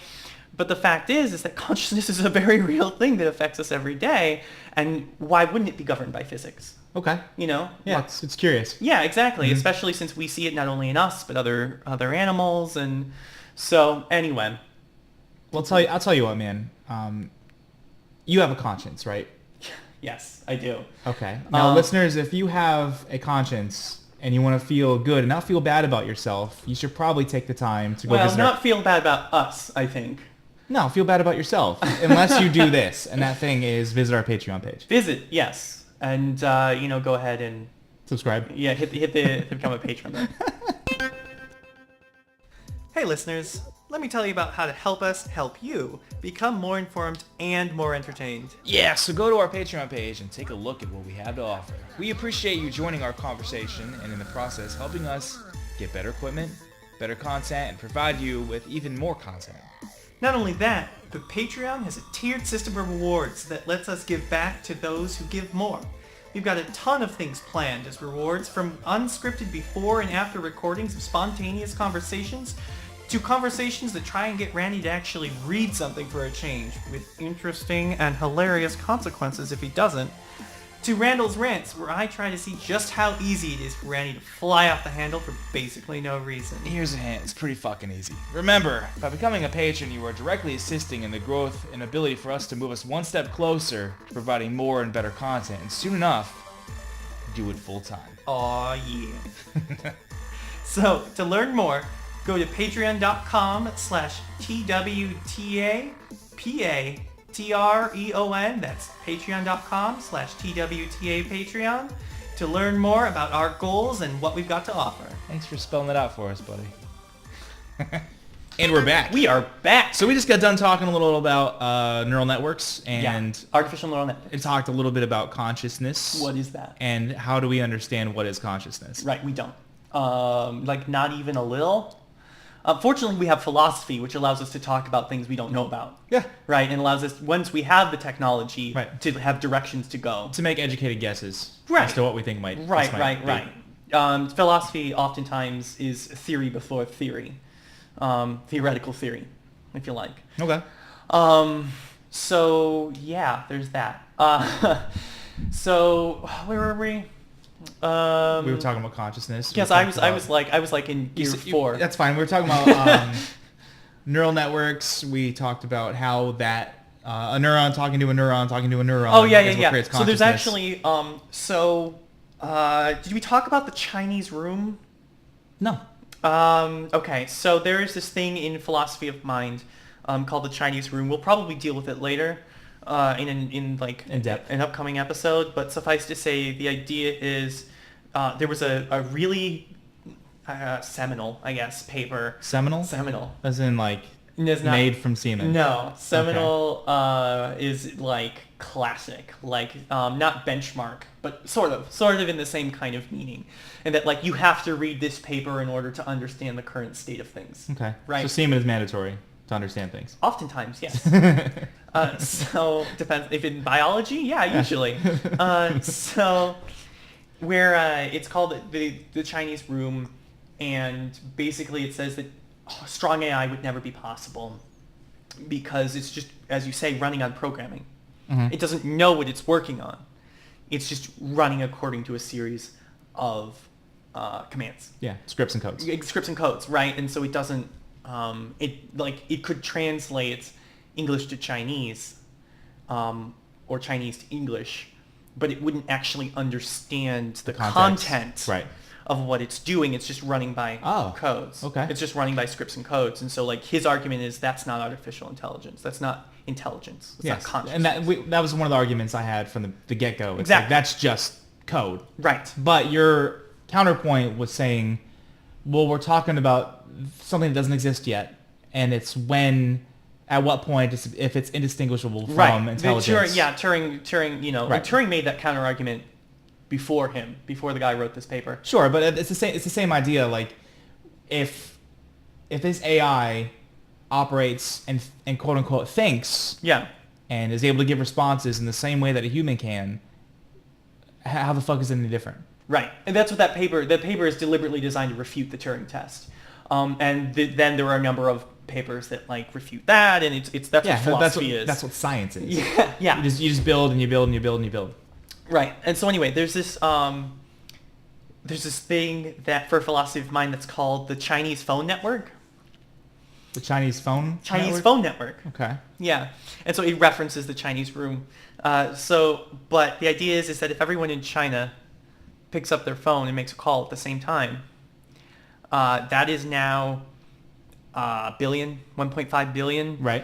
Speaker 1: But the fact is that consciousness is a very real thing that affects us every day. And why wouldn't it be governed by physics?
Speaker 2: Okay.
Speaker 1: Yeah,
Speaker 2: it's curious.
Speaker 1: Yeah, exactly. Mm-hmm. Especially since we see it not only in us, but other animals. And so anyway.
Speaker 2: Well, I'll tell you what, man. You have a conscience, right?
Speaker 1: Yes, I do.
Speaker 2: Okay. Now, listeners, if you have a conscience and you want to feel good and not feel bad about yourself, you should probably take the time to go visit.
Speaker 1: Well, not feel bad about us, I think.
Speaker 2: No, feel bad about yourself. Unless you do this. And that thing is visit our Patreon page.
Speaker 1: Visit, yes. And, go ahead and...
Speaker 2: subscribe.
Speaker 1: Yeah, hit the become a patron button. Hey, listeners. Let me tell you about how to help us help you become more informed and more entertained.
Speaker 2: Yeah, so go to our Patreon page and take a look at what we have to offer. We appreciate you joining our conversation and in the process helping us get better equipment, better content, and provide you with even more content.
Speaker 1: Not only that, but Patreon has a tiered system of rewards that lets us give back to those who give more. We've got a ton of things planned as rewards, from unscripted before and after recordings of spontaneous conversations to conversations that try and get Randy to actually read something for a change, with interesting and hilarious consequences if he doesn't, to Randall's Rants, where I try to see just how easy it is for Randy to fly off the handle for basically no reason.
Speaker 2: Here's a hint, it's pretty fucking easy. Remember, by becoming a patron, you are directly assisting in the growth and ability for us to move us one step closer to providing more and better content, and soon enough, do it full time.
Speaker 1: Aw, yeah. So, to learn more, go to patreon.com/TWTAPATREON. That's patreon.com/TWTA Patreon to learn more about our goals and what we've got to offer.
Speaker 2: Thanks for spelling it out for us, buddy. And we're back.
Speaker 1: We are back.
Speaker 2: So we just got done talking a little about neural networks and
Speaker 1: artificial neural networks.
Speaker 2: And talked a little bit about consciousness.
Speaker 1: What is that?
Speaker 2: And how do we understand what is consciousness?
Speaker 1: Right, we don't. Not even a little. Fortunately, we have philosophy, which allows us to talk about things we don't know about.
Speaker 2: Yeah.
Speaker 1: Right, and allows us, once we have the technology,
Speaker 2: right,
Speaker 1: to have directions to go.
Speaker 2: To make educated guesses
Speaker 1: as
Speaker 2: to what we think might
Speaker 1: Right. Philosophy oftentimes is theory before theory. Theoretical theory, if you like.
Speaker 2: Okay.
Speaker 1: So, yeah, there's that. So, where were we?
Speaker 2: We were talking about consciousness.
Speaker 1: Yes, I was like in gear 4.
Speaker 2: That's fine. We were talking about neural networks. We talked about how that a neuron talking to a neuron talking to a neuron.
Speaker 1: Oh yeah,
Speaker 2: is what
Speaker 1: yeah,
Speaker 2: creates
Speaker 1: yeah. So there's
Speaker 2: consciousness.
Speaker 1: actually did we talk about the Chinese room?
Speaker 2: No.
Speaker 1: Okay, so there is this thing in philosophy of mind called the Chinese room. We'll probably deal with it later in
Speaker 2: depth.
Speaker 1: an upcoming episode. But suffice to say, the idea is there was a really seminal, I guess, paper.
Speaker 2: Seminal?
Speaker 1: Seminal.
Speaker 2: As in like
Speaker 1: It's not-
Speaker 2: made from semen.
Speaker 1: No, seminal is like classic, like not benchmark, but sort of in the same kind of meaning, and that like you have to read this paper in order to understand the current state of things.
Speaker 2: Okay.
Speaker 1: Right.
Speaker 2: So semen is mandatory to understand things.
Speaker 1: Oftentimes, yes. So depends if in biology, yeah, usually. So where it's called the Chinese room, and basically it says that strong AI would never be possible because it's just, as you say, running on programming.
Speaker 2: Mm-hmm.
Speaker 1: It doesn't know what it's working on. It's just running according to a series of commands.
Speaker 2: Yeah, scripts and codes.
Speaker 1: Scripts and codes, right? And so it doesn't. It could translate English to Chinese, or Chinese to English, but it wouldn't actually understand the content
Speaker 2: right.
Speaker 1: of what it's doing. It's just running by codes.
Speaker 2: Okay.
Speaker 1: It's just running by scripts and codes. And so like his argument is that's not artificial intelligence. That's not intelligence. It's not consciousness.
Speaker 2: And that was one of the arguments I had from the get-go. It's
Speaker 1: Exactly.
Speaker 2: like, that's just code.
Speaker 1: Right.
Speaker 2: But your counterpoint was saying, well, we're talking about something that doesn't exist yet, and it's at what point, if it's indistinguishable from intelligence.
Speaker 1: Turing made that counter argument before the guy wrote this paper.
Speaker 2: Sure, but it's the same idea. Like, if this AI operates and quote unquote thinks,
Speaker 1: Yeah.
Speaker 2: and is able to give responses in the same way that a human can, how the fuck is it any different?
Speaker 1: Right, and that's what that paper is deliberately designed to refute the Turing test. Then there are a number of papers that like refute that, and it's what philosophy is.
Speaker 2: That's what science is.
Speaker 1: Yeah, yeah.
Speaker 2: You just build and you build and you build and you build.
Speaker 1: Right, and so anyway, there's this thing that for philosophy of mind that's called the Chinese phone network.
Speaker 2: The Chinese phone
Speaker 1: network.
Speaker 2: Okay.
Speaker 1: Yeah, and so it references the Chinese room. But the idea is that if everyone in China picks up their phone and makes a call at the same time, that is now 1.5 billion
Speaker 2: Right.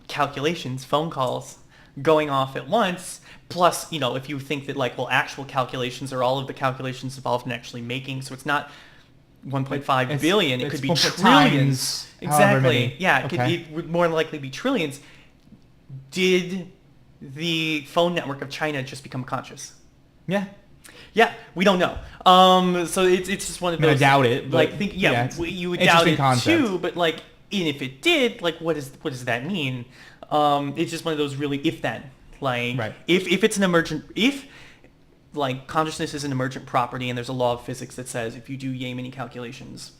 Speaker 1: Calculations, phone calls going off at once. Plus, if you think that like, well, actual calculations are all of the calculations involved in actually making, so it's not 1.5 billion. It could be trillions. Exactly. Yeah, it would more likely be trillions. Did the phone network of China just become conscious?
Speaker 2: Yeah.
Speaker 1: Yeah, we don't know. So it's just one of those.
Speaker 2: I doubt it. But
Speaker 1: you would doubt it too. But like, and if it did, like, what does that mean? It's just one of those really if then. Like,
Speaker 2: right.
Speaker 1: if it's an emergent, if like consciousness is an emergent property, and there's a law of physics that says if you do yay many calculations,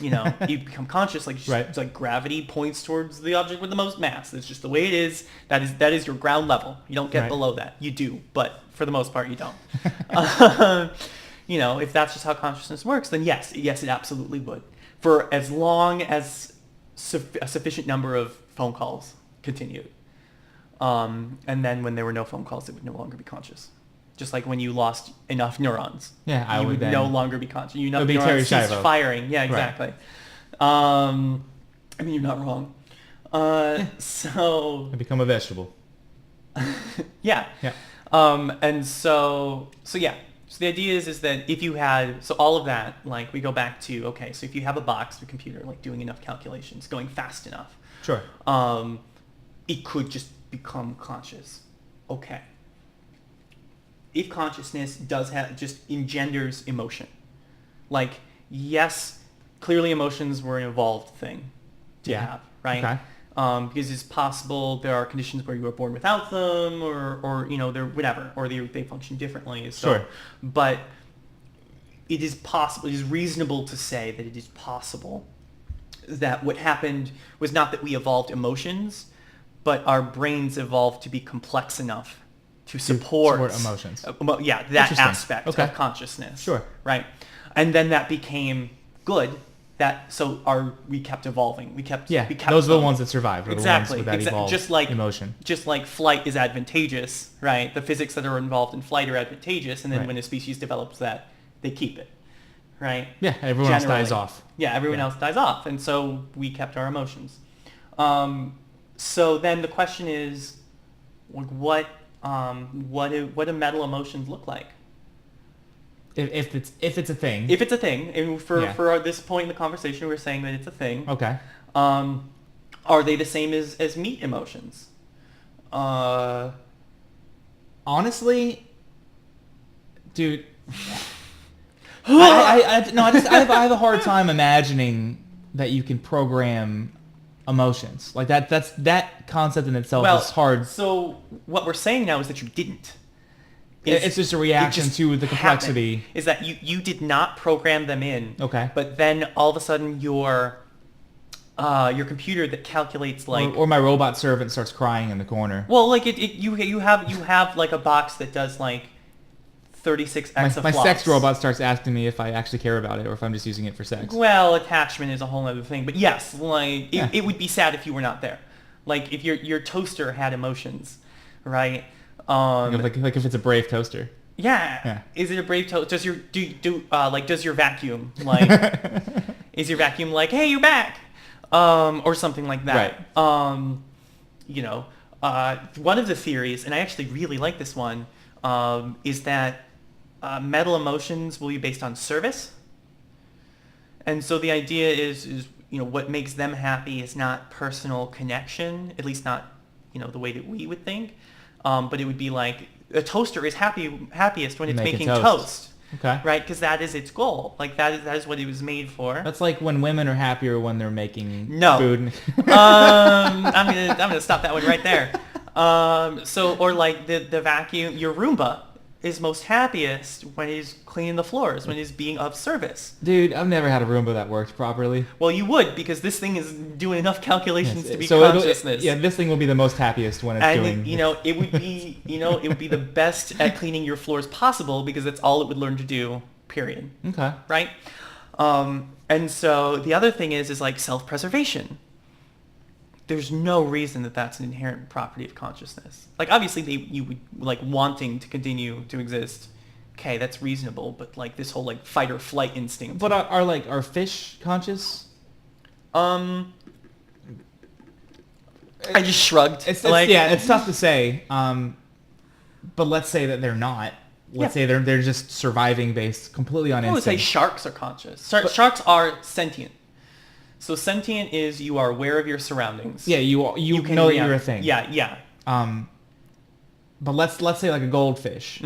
Speaker 1: you become conscious. Like,
Speaker 2: right.
Speaker 1: It's like gravity points towards the object with the most mass. That's just the way it is. That is your ground level. You don't get below that. You do, but for the most part, you don't. If that's just how consciousness works, then yes, it absolutely would. For as long as a sufficient number of phone calls continued. And then when there were no phone calls, it would no longer be conscious. Just like when you lost enough neurons.
Speaker 2: Yeah,
Speaker 1: you would no longer be conscious.
Speaker 2: It would be
Speaker 1: neurons
Speaker 2: Terry
Speaker 1: ceased
Speaker 2: Schiavo.
Speaker 1: firing. Yeah, exactly. Right. You're not wrong. So...
Speaker 2: I become a vegetable.
Speaker 1: Yeah.
Speaker 2: Yeah.
Speaker 1: And so yeah. So the idea is that if you had, so all of that, like we go back to, okay, so if you have a box, a computer, like doing enough calculations, going fast enough.
Speaker 2: Sure.
Speaker 1: It could just become conscious. Okay. If consciousness just engenders emotion. Like, yes, clearly emotions were an evolved thing to have, right?
Speaker 2: Okay.
Speaker 1: Because it's possible there are conditions where you were born without them, or they're whatever, or they function differently. So,
Speaker 2: sure.
Speaker 1: But it is possible, it is reasonable to say that it is possible that what happened was not that we evolved emotions, but our brains evolved to be complex enough to support
Speaker 2: emotions.
Speaker 1: That aspect of consciousness.
Speaker 2: Sure.
Speaker 1: Right. And then that became good we kept evolving. We kept
Speaker 2: those are the ones that survived.
Speaker 1: Exactly.
Speaker 2: The ones with that evolved emotion.
Speaker 1: Just like flight is advantageous, right? The physics that are involved in flight are advantageous, and then when a species develops that, they keep it, right?
Speaker 2: Yeah, everyone else dies off.
Speaker 1: Yeah, everyone else dies off, and so we kept our emotions. So then the question is, what do metal emotions look like?
Speaker 2: If it's a thing.
Speaker 1: If it's a thing, and for this point in the conversation, we're saying that it's a thing.
Speaker 2: Okay.
Speaker 1: Are they the same as meat emotions?
Speaker 2: Honestly, dude, I have a hard time imagining that you can program emotions like that. That concept in itself is hard.
Speaker 1: So what we're saying now is that you didn't.
Speaker 2: It's just a reaction to the complexity.
Speaker 1: Is that you did not program them in.
Speaker 2: Okay.
Speaker 1: But then all of a sudden your computer that calculates like...
Speaker 2: Or my robot servant starts crying in the corner.
Speaker 1: Well, like you have like a box that does like 36 exaflops.
Speaker 2: My sex robot starts asking me if I actually care about it or if I'm just using it for sex.
Speaker 1: Well, attachment is a whole other thing. But yes, like it would be sad if you were not there. Like if your toaster had emotions, right?
Speaker 2: Like if it's a Brave toaster.
Speaker 1: Yeah. Is it a Brave toaster? Does does your vacuum like is your vacuum like, hey, you're back, or something like that?
Speaker 2: Right.
Speaker 1: One of the theories, and I actually really like this one, is that metal emotions will be based on service, and so the idea is what makes them happy is not personal connection, at least not the way that we would think. But it would be like a toaster is happiest when it's making toast.
Speaker 2: Okay.
Speaker 1: Right, because that is its goal. Like that is what it was made for.
Speaker 2: That's like when women are happier when they're making food.
Speaker 1: I'm gonna stop that one right there. Or like the vacuum, your Roomba is most happiest when he's cleaning the floors, when he's being of service.
Speaker 2: Dude, I've never had a Roomba that worked properly.
Speaker 1: Well, you would, because this thing is doing enough calculations to be consciousness.
Speaker 2: This thing will be the most happiest when it's doing...
Speaker 1: it would be the best at cleaning your floors possible, because that's all it would learn to do, period.
Speaker 2: Okay.
Speaker 1: Right? And so the other thing is like self-preservation. There's no reason that that's an inherent property of consciousness. Like obviously you would like wanting to continue to exist. Okay, that's reasonable, but like this whole like fight or flight instinct.
Speaker 2: But are fish conscious?
Speaker 1: I just shrugged.
Speaker 2: It's tough to say. But let's say that they're not. Let's say they're just surviving based completely on instinct.
Speaker 1: I would say sharks are conscious. Sharks are sentient. So sentient is you are aware of your surroundings.
Speaker 2: Yeah, you know that you're a thing.
Speaker 1: Yeah.
Speaker 2: But let's say like a goldfish,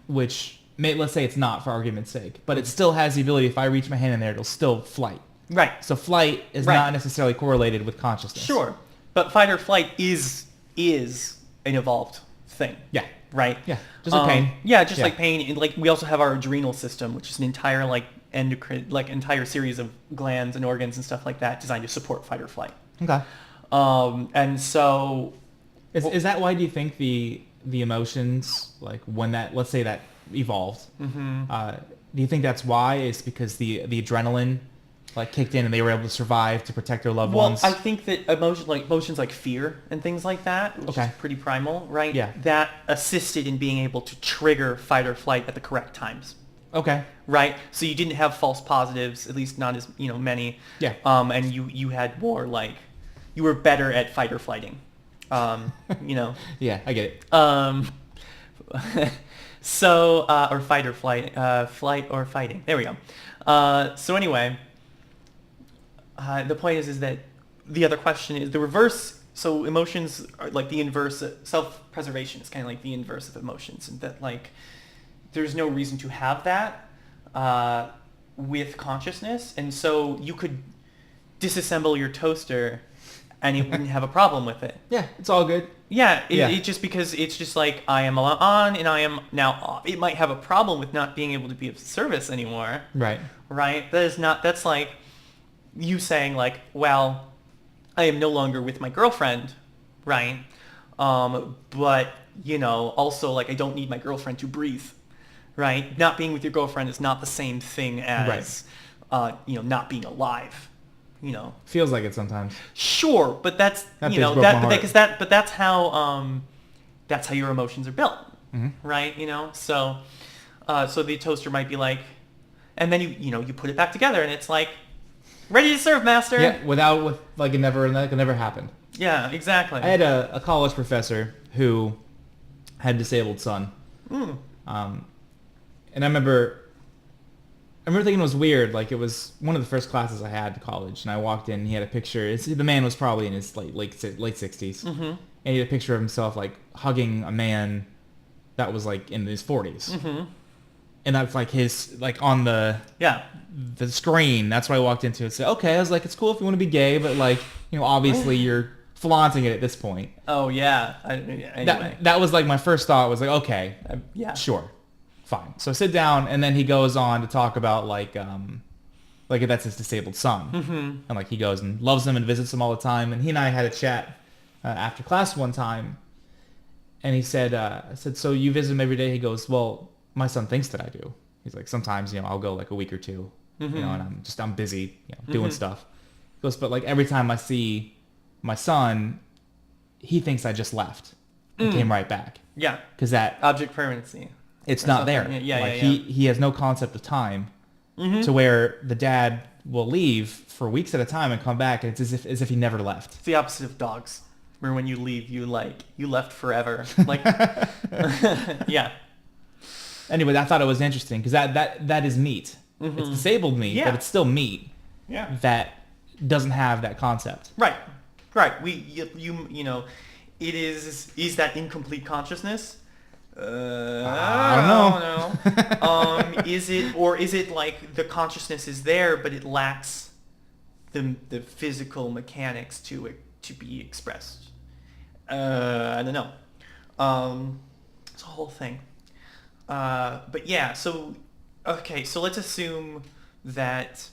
Speaker 2: which let's say it's not for argument's sake, but it still has the ability. If I reach my hand in there, it'll still flight.
Speaker 1: Right.
Speaker 2: So flight is not necessarily correlated with consciousness.
Speaker 1: Sure, but fight or flight is an evolved thing.
Speaker 2: Yeah.
Speaker 1: Right.
Speaker 2: Yeah. Just like pain.
Speaker 1: Yeah, just like pain. And, like we also have our adrenal system, which is an entire like endocrine, like entire series of glands and organs and stuff like that designed to support fight or flight.
Speaker 2: Okay.
Speaker 1: And so
Speaker 2: is that why do you think the emotions, like when let's say that evolved, do you think that's why? It's because the adrenaline like kicked in and they were able to survive to protect their loved ones?
Speaker 1: Well, I think that emotions like fear and things like that, which is pretty primal, right?
Speaker 2: Yeah.
Speaker 1: That assisted in being able to trigger fight or flight at the correct times.
Speaker 2: Okay.
Speaker 1: Right? So you didn't have false positives, at least not as, many.
Speaker 2: Yeah.
Speaker 1: And you had more like, you were better at fight or flighting.
Speaker 2: Yeah, I get
Speaker 1: it. So, or fight or flight, flight or fighting. There we go. So anyway, the point is that the other question is the reverse. So emotions are like the inverse. Self-preservation is kind of like the inverse of emotions, and that like there's no reason to have that with consciousness, and so you could disassemble your toaster and you wouldn't have a problem with it.
Speaker 2: Yeah, it's all good.
Speaker 1: Yeah, it just because it's just like I am on and I am now off. It might have a problem with not being able to be of service anymore.
Speaker 2: Right.
Speaker 1: Right? That's like you saying like, well, I am no longer with my girlfriend, right? But, also like I don't need my girlfriend to breathe, right? Not being with your girlfriend is not the same thing as not being alive.
Speaker 2: Feels like it sometimes.
Speaker 1: Sure, but that's
Speaker 2: That
Speaker 1: you
Speaker 2: bitch
Speaker 1: know
Speaker 2: broke
Speaker 1: that
Speaker 2: my
Speaker 1: because
Speaker 2: heart.
Speaker 1: but that's how your emotions are built, right? So the toaster might be like, and then you put it back together and it's like, ready to serve, master.
Speaker 2: Yeah, that could never happen.
Speaker 1: Yeah, exactly.
Speaker 2: I had a college professor who had a disabled son. And I remember thinking it was weird. Like, it was one of the first classes I had in college, and I walked in and he had a picture. The man was probably in his late 60s. And he had a picture of himself, like, hugging a man that was, like, in his 40s. And that's, like, his, like, on the screen. That's what I walked into and said, okay. I was like, it's cool if you want to be gay, but, like, obviously you're flaunting it at this point.
Speaker 1: Oh, yeah. Anyway.
Speaker 2: That was, like, my first thought was, like, okay, sure. Fine. So I sit down, and then he goes on to talk about, like that's his disabled son. And, like, he goes and loves him and visits him all the time. And he and I had a chat after class one time. And he said, I said, so you visit him every day? He goes, well, my son thinks that I do. He's like, sometimes, I'll go, like, a week or two, and I'm busy, doing stuff. He goes, but, like, every time I see my son, he thinks I just left and came right back.
Speaker 1: Yeah.
Speaker 2: Because that
Speaker 1: object permanency.
Speaker 2: It's not there. He has no concept of time, to where the dad will leave for weeks at a time and come back, and it's as if he never left.
Speaker 1: It's the opposite of dogs, where when you leave, you left forever. Like, yeah.
Speaker 2: Anyway, I thought it was interesting because that is meat. It's disabled meat, but it's still meat.
Speaker 1: Yeah.
Speaker 2: That doesn't have that concept.
Speaker 1: Right. It is that incomplete consciousness.
Speaker 2: I
Speaker 1: don't know. Is it like the consciousness is there, but it lacks the physical mechanics to be expressed? I don't know. It's a whole thing. But yeah. So okay. So let's assume that.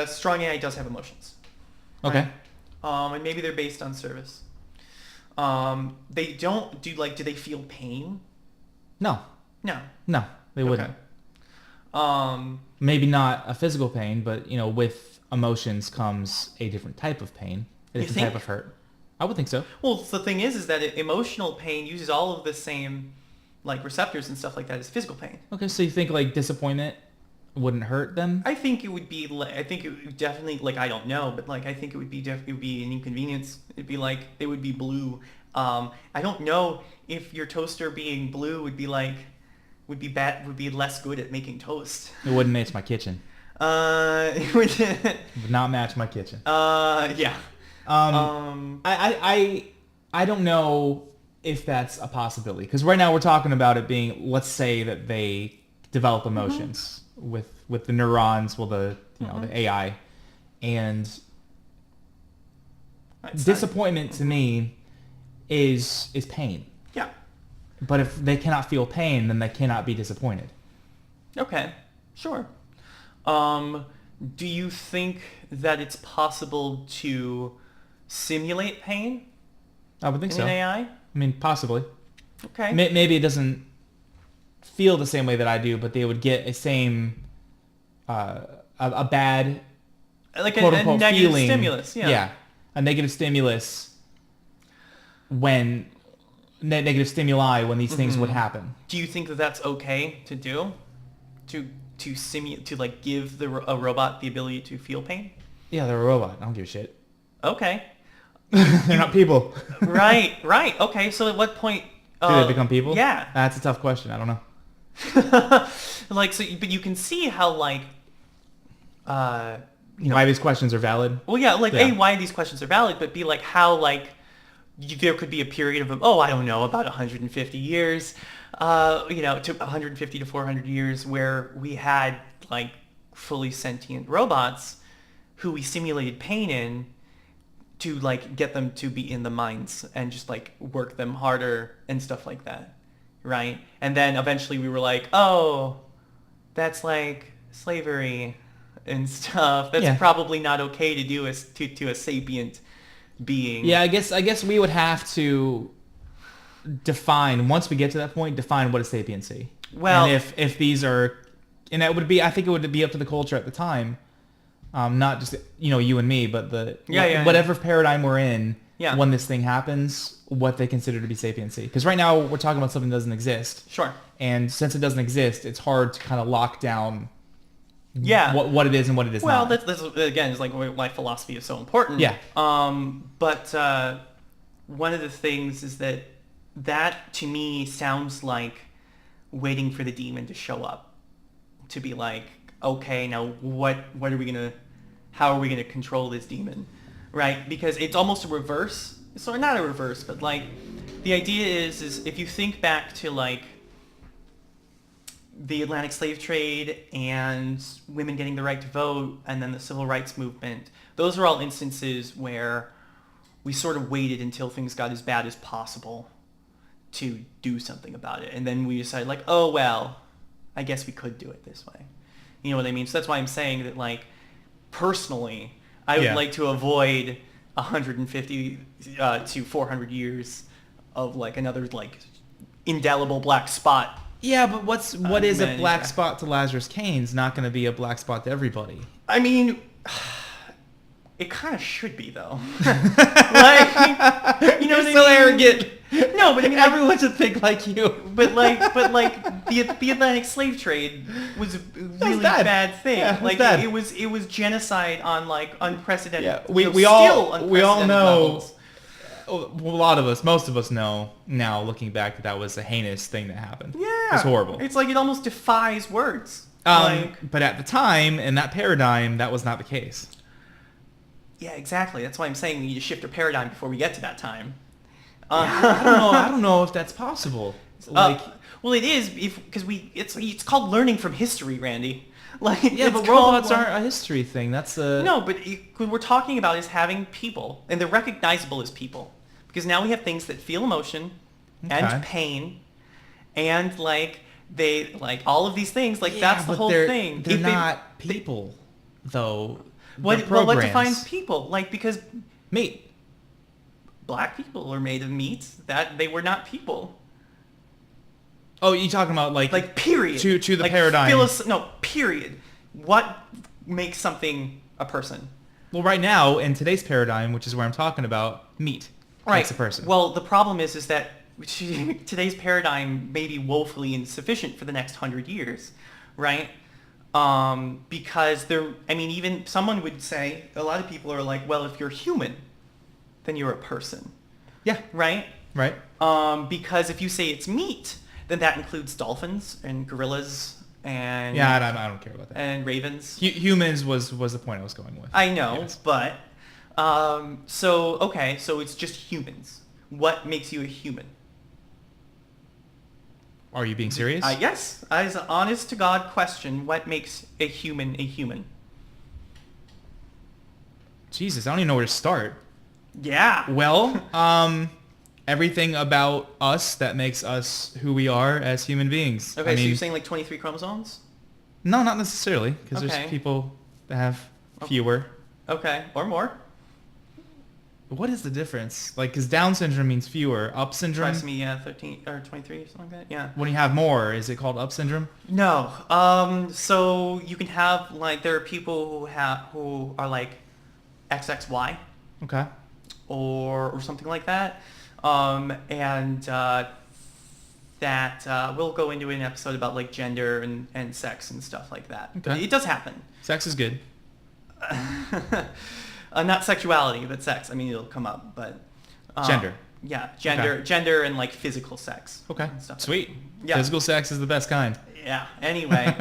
Speaker 1: Strong AI does have emotions.
Speaker 2: Okay.
Speaker 1: Right? And maybe they're based on service. They don't do they feel pain?
Speaker 2: No, they wouldn't. Maybe not a physical pain, but with emotions comes a different type of pain, a different type of hurt. I would think so.
Speaker 1: Well, the thing is that emotional pain uses all of the same receptors and stuff like that as physical pain. Okay,
Speaker 2: so you think disappointment wouldn't hurt them?
Speaker 1: I think it would be. I think it would definitely. I don't know, but I think it would be. It would be an inconvenience. It'd be they would be blue. I don't know if your toaster being blue would be would be less good at making toast.
Speaker 2: It wouldn't match my kitchen.
Speaker 1: It would
Speaker 2: not match my kitchen.
Speaker 1: Yeah.
Speaker 2: I don't know if that's a possibility, because right now we're talking about it being. Let's say that they develop emotions. With the neurons, the AI, and disappointment to me is pain.
Speaker 1: Yeah.
Speaker 2: But if they cannot feel pain, then they cannot be disappointed.
Speaker 1: Okay, sure. Do you think that it's possible to simulate pain?
Speaker 2: I would think so.
Speaker 1: In AI?
Speaker 2: I mean, possibly.
Speaker 1: Okay.
Speaker 2: Maybe it doesn't feel the same way that I do, but they would get a same a bad quote unquote
Speaker 1: negative
Speaker 2: feeling.
Speaker 1: Stimulus. Yeah,
Speaker 2: a negative stimulus when negative stimuli when these things would happen.
Speaker 1: Do you think that that's okay to do? To give a robot the ability to feel pain?
Speaker 2: Yeah, they're a robot. I don't give a shit.
Speaker 1: Okay.
Speaker 2: They're not people.
Speaker 1: Right. Okay, so at what point
Speaker 2: do they become people?
Speaker 1: Yeah.
Speaker 2: That's a tough question. I don't know.
Speaker 1: But you can see how
Speaker 2: why these questions are valid.
Speaker 1: Well, yeah, A, why these questions are valid, but B, how there could be a period of I don't know, about 150 years, to 150 to 400 years where we had fully sentient robots who we simulated pain in to get them to be in the mines and just work them harder and stuff like that. Right? And then eventually we were oh, that's slavery and stuff. That's probably not okay to do to a sapient being.
Speaker 2: Yeah, I guess we would have to define, once we get to that point, define what is sapiency.
Speaker 1: Well,
Speaker 2: and if these are, and that would be, I think it would be up to the culture at the time, not just, you and me, but whatever paradigm we're in when this thing happens, what they consider to be sapiency. Because right now we're talking about something that doesn't exist.
Speaker 1: Sure.
Speaker 2: And since it doesn't exist, it's hard to kind of lock down what it is and what it is not.
Speaker 1: Well, that's again, is like why philosophy is so important.
Speaker 2: Yeah.
Speaker 1: But one of the things is that to me sounds like waiting for the demon to show up, to be like, okay, now how are we gonna control this demon, right? Because it's almost a reverse. So not a reverse, but like the idea is if you think back to like the Atlantic slave trade and women getting the right to vote and then the civil rights movement, those are all instances where we sort of waited until things got as bad as possible to do something about it. And then we decided like, oh, well, I guess we could do it this way. You know what I mean? So that's why I'm saying that, like, personally, I would like to avoid 150 to 400 years of like another like indelible black spot.
Speaker 2: Yeah, but what is a black spot to Lazarus Kane's not going to be a black spot to everybody.
Speaker 1: I mean, it kind of should be though. Like, you know,
Speaker 2: you're so arrogant.
Speaker 1: No, but I mean,
Speaker 2: everyone should think like you.
Speaker 1: But like the Atlantic slave trade was a really bad thing.
Speaker 2: Yeah,
Speaker 1: like
Speaker 2: bad.
Speaker 1: it was genocide on like unprecedented.
Speaker 2: Yeah, we all know.
Speaker 1: Levels.
Speaker 2: A lot of us, most of us know now, looking back, that was a heinous thing that happened.
Speaker 1: Yeah,
Speaker 2: it's horrible.
Speaker 1: It's like it almost defies words.
Speaker 2: But at the time, in that paradigm, that was not the case.
Speaker 1: Yeah, exactly. That's why I'm saying we need to shift our paradigm before we get to that time.
Speaker 2: I don't know if that's possible. Like,
Speaker 1: well, it is because it's called learning from history, Randy. Like,
Speaker 2: yeah, but robots aren't a history thing. That's
Speaker 1: no. But what we're talking about is having people, and they're recognizable as people, because now we have things that feel emotion and pain, and like they like all of these things. Like that's the whole thing.
Speaker 2: They're not people, though.
Speaker 1: What defines people? Like because
Speaker 2: meat.
Speaker 1: Black people are made of meat. That they were not people.
Speaker 2: Oh, you talking about like
Speaker 1: period
Speaker 2: to the
Speaker 1: like
Speaker 2: paradigm?
Speaker 1: No, period. What makes something a person?
Speaker 2: Well, right now in today's paradigm, which is where I'm talking about, meat makes a person.
Speaker 1: Well, the problem is that today's paradigm may be woefully insufficient for the next 100 years, right? Because even someone would say, a lot of people are like, well, if you're human, then you're a person.
Speaker 2: Yeah.
Speaker 1: Right?
Speaker 2: Right.
Speaker 1: Because if you say it's meat, then that includes dolphins and gorillas and...
Speaker 2: Yeah, I don't care about that.
Speaker 1: And ravens.
Speaker 2: Humans was the point I was going with.
Speaker 1: I know, but... so it's just humans. What makes you a human?
Speaker 2: Are you being serious?
Speaker 1: Yes. As an honest-to-God question, what makes a human a human?
Speaker 2: Jesus, I don't even know where to start.
Speaker 1: Yeah.
Speaker 2: Well, everything about us that makes us who we are as human beings.
Speaker 1: Okay, so you're saying like 23 chromosomes?
Speaker 2: No, not necessarily, because there's people that have fewer.
Speaker 1: Okay, or more.
Speaker 2: What is the difference? Like, because Down syndrome means fewer. Up syndrome?
Speaker 1: Trisommy 13 or 23, something like that. Yeah.
Speaker 2: When you have more, is it called up syndrome?
Speaker 1: No. So you can have like there are people who are like XXY.
Speaker 2: Okay.
Speaker 1: Or something like that. That we'll go into an episode about like gender and sex and stuff like that.
Speaker 2: Okay.
Speaker 1: It does happen.
Speaker 2: Sex is good.
Speaker 1: Not sexuality, but sex. I mean, it'll come up, but
Speaker 2: gender.
Speaker 1: Yeah, gender and like physical sex.
Speaker 2: Okay.
Speaker 1: Stuff
Speaker 2: Sweet.
Speaker 1: Like yeah.
Speaker 2: Physical sex is the best kind.
Speaker 1: Yeah. Anyway,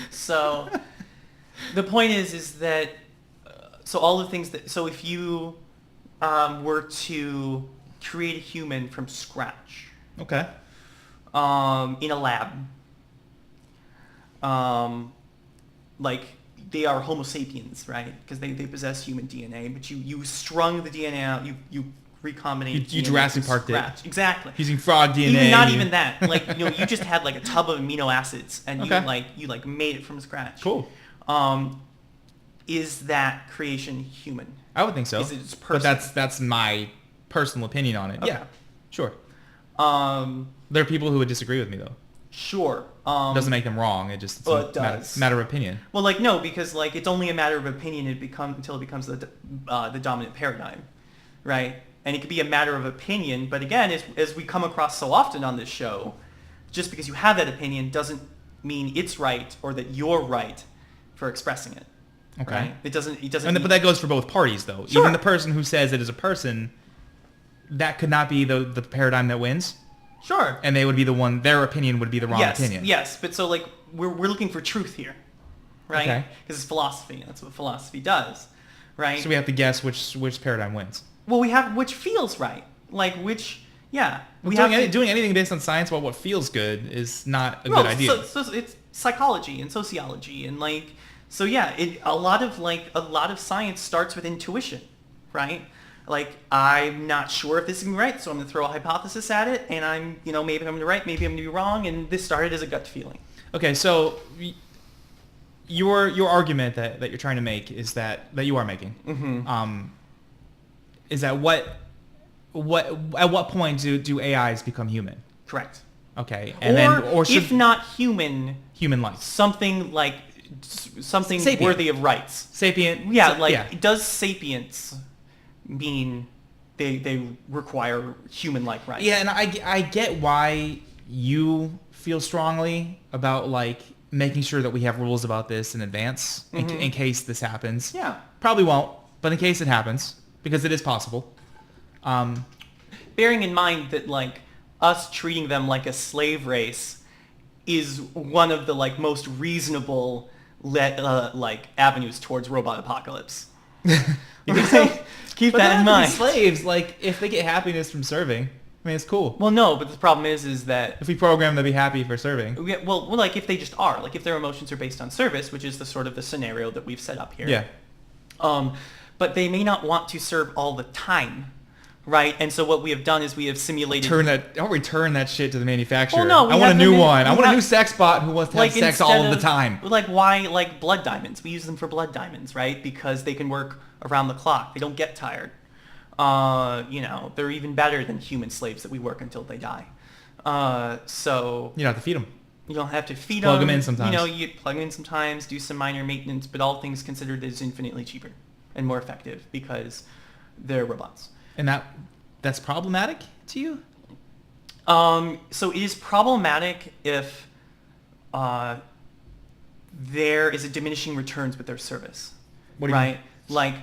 Speaker 1: so the point is that so all the things that if you were to create a human from scratch,
Speaker 2: okay,
Speaker 1: in a lab, like they are Homo sapiens, right? Because they possess human DNA, but you strung the DNA out, you recombinate.
Speaker 2: You Jurassic Parked it.
Speaker 1: Exactly.
Speaker 2: Using frog DNA.
Speaker 1: Not even that. Like you just had like a tub of amino acids, and you made it from scratch.
Speaker 2: Cool.
Speaker 1: Is that creation human?
Speaker 2: I would think so.
Speaker 1: Is it person?
Speaker 2: But that's my personal opinion on it.
Speaker 1: Okay.
Speaker 2: Yeah. Sure. There are people who would disagree with me though.
Speaker 1: Sure.
Speaker 2: Doesn't make them wrong. It's
Speaker 1: Well,
Speaker 2: a
Speaker 1: it does.
Speaker 2: matter of opinion.
Speaker 1: Well, like, no, because like it's only a matter of opinion until it becomes the dominant paradigm, right? And it could be a matter of opinion, but again, as we come across so often on this show, just because you have that opinion doesn't mean it's right or that you're right for expressing it.
Speaker 2: Okay.
Speaker 1: Right? It doesn't.
Speaker 2: But that goes for both parties though.
Speaker 1: Sure.
Speaker 2: Even the person who says it is a person, that could not be the paradigm that wins.
Speaker 1: Sure.
Speaker 2: And they would be the one. Their opinion would be the wrong opinion.
Speaker 1: Yes, but so like we're looking for truth here, right?
Speaker 2: Okay.
Speaker 1: Because it's philosophy. That's what philosophy does, right?
Speaker 2: So we have to guess which paradigm wins.
Speaker 1: Well, we have which feels right, like which. Yeah.
Speaker 2: Doing anything based on science about what feels good is not a good idea.
Speaker 1: So it's psychology and sociology and like so yeah. A lot of science starts with intuition, right? Like, I'm not sure if this is going to be right, so I'm going to throw a hypothesis at it, and maybe I'm going to be right, maybe I'm going to be wrong, and this started as a gut feeling.
Speaker 2: Okay, so your argument that you're trying to make is that you are making, is that at what point do AIs become human?
Speaker 1: Correct.
Speaker 2: Okay, and or should,
Speaker 1: if not human
Speaker 2: like
Speaker 1: something
Speaker 2: sapient.
Speaker 1: worthy of rights.
Speaker 2: Sapient.
Speaker 1: Yeah, does sapience mean they require human-like rights?
Speaker 2: Yeah, and I get why you feel strongly about like making sure that we have rules about this in advance in case this happens.
Speaker 1: Yeah.
Speaker 2: Probably won't, but in case it happens, because it is possible.
Speaker 1: Bearing in mind that like us treating them like a slave race is one of the like most reasonable like avenues towards robot apocalypse. Keep that in mind.
Speaker 2: Slaves, like if they get happiness from serving, I mean it's cool.
Speaker 1: Well, no, but the problem is that
Speaker 2: if we program them to be happy for serving.
Speaker 1: Yeah, well, like if they just are, like if their emotions are based on service, which is the sort of the scenario that we've set up here.
Speaker 2: Yeah.
Speaker 1: But they may not want to serve all the time, right? And so what we have done is we have simulated.
Speaker 2: Don't return that shit to the manufacturer.
Speaker 1: Well, no,
Speaker 2: I want a new one. I want a new sex bot who wants to have sex all of the time.
Speaker 1: Like why? Like blood diamonds. We use them for blood diamonds, right? Because they can work around the clock. They don't get tired. They're even better than human slaves that we work until they die. So
Speaker 2: you don't have to feed them.
Speaker 1: You don't have to feed
Speaker 2: plug
Speaker 1: them.
Speaker 2: them in sometimes.
Speaker 1: You plug them in sometimes, do some minor maintenance, but all things considered is infinitely cheaper and more effective because they're robots.
Speaker 2: And that's problematic to you?
Speaker 1: So it is problematic if there is a diminishing returns with their service.
Speaker 2: What do you mean?
Speaker 1: Like,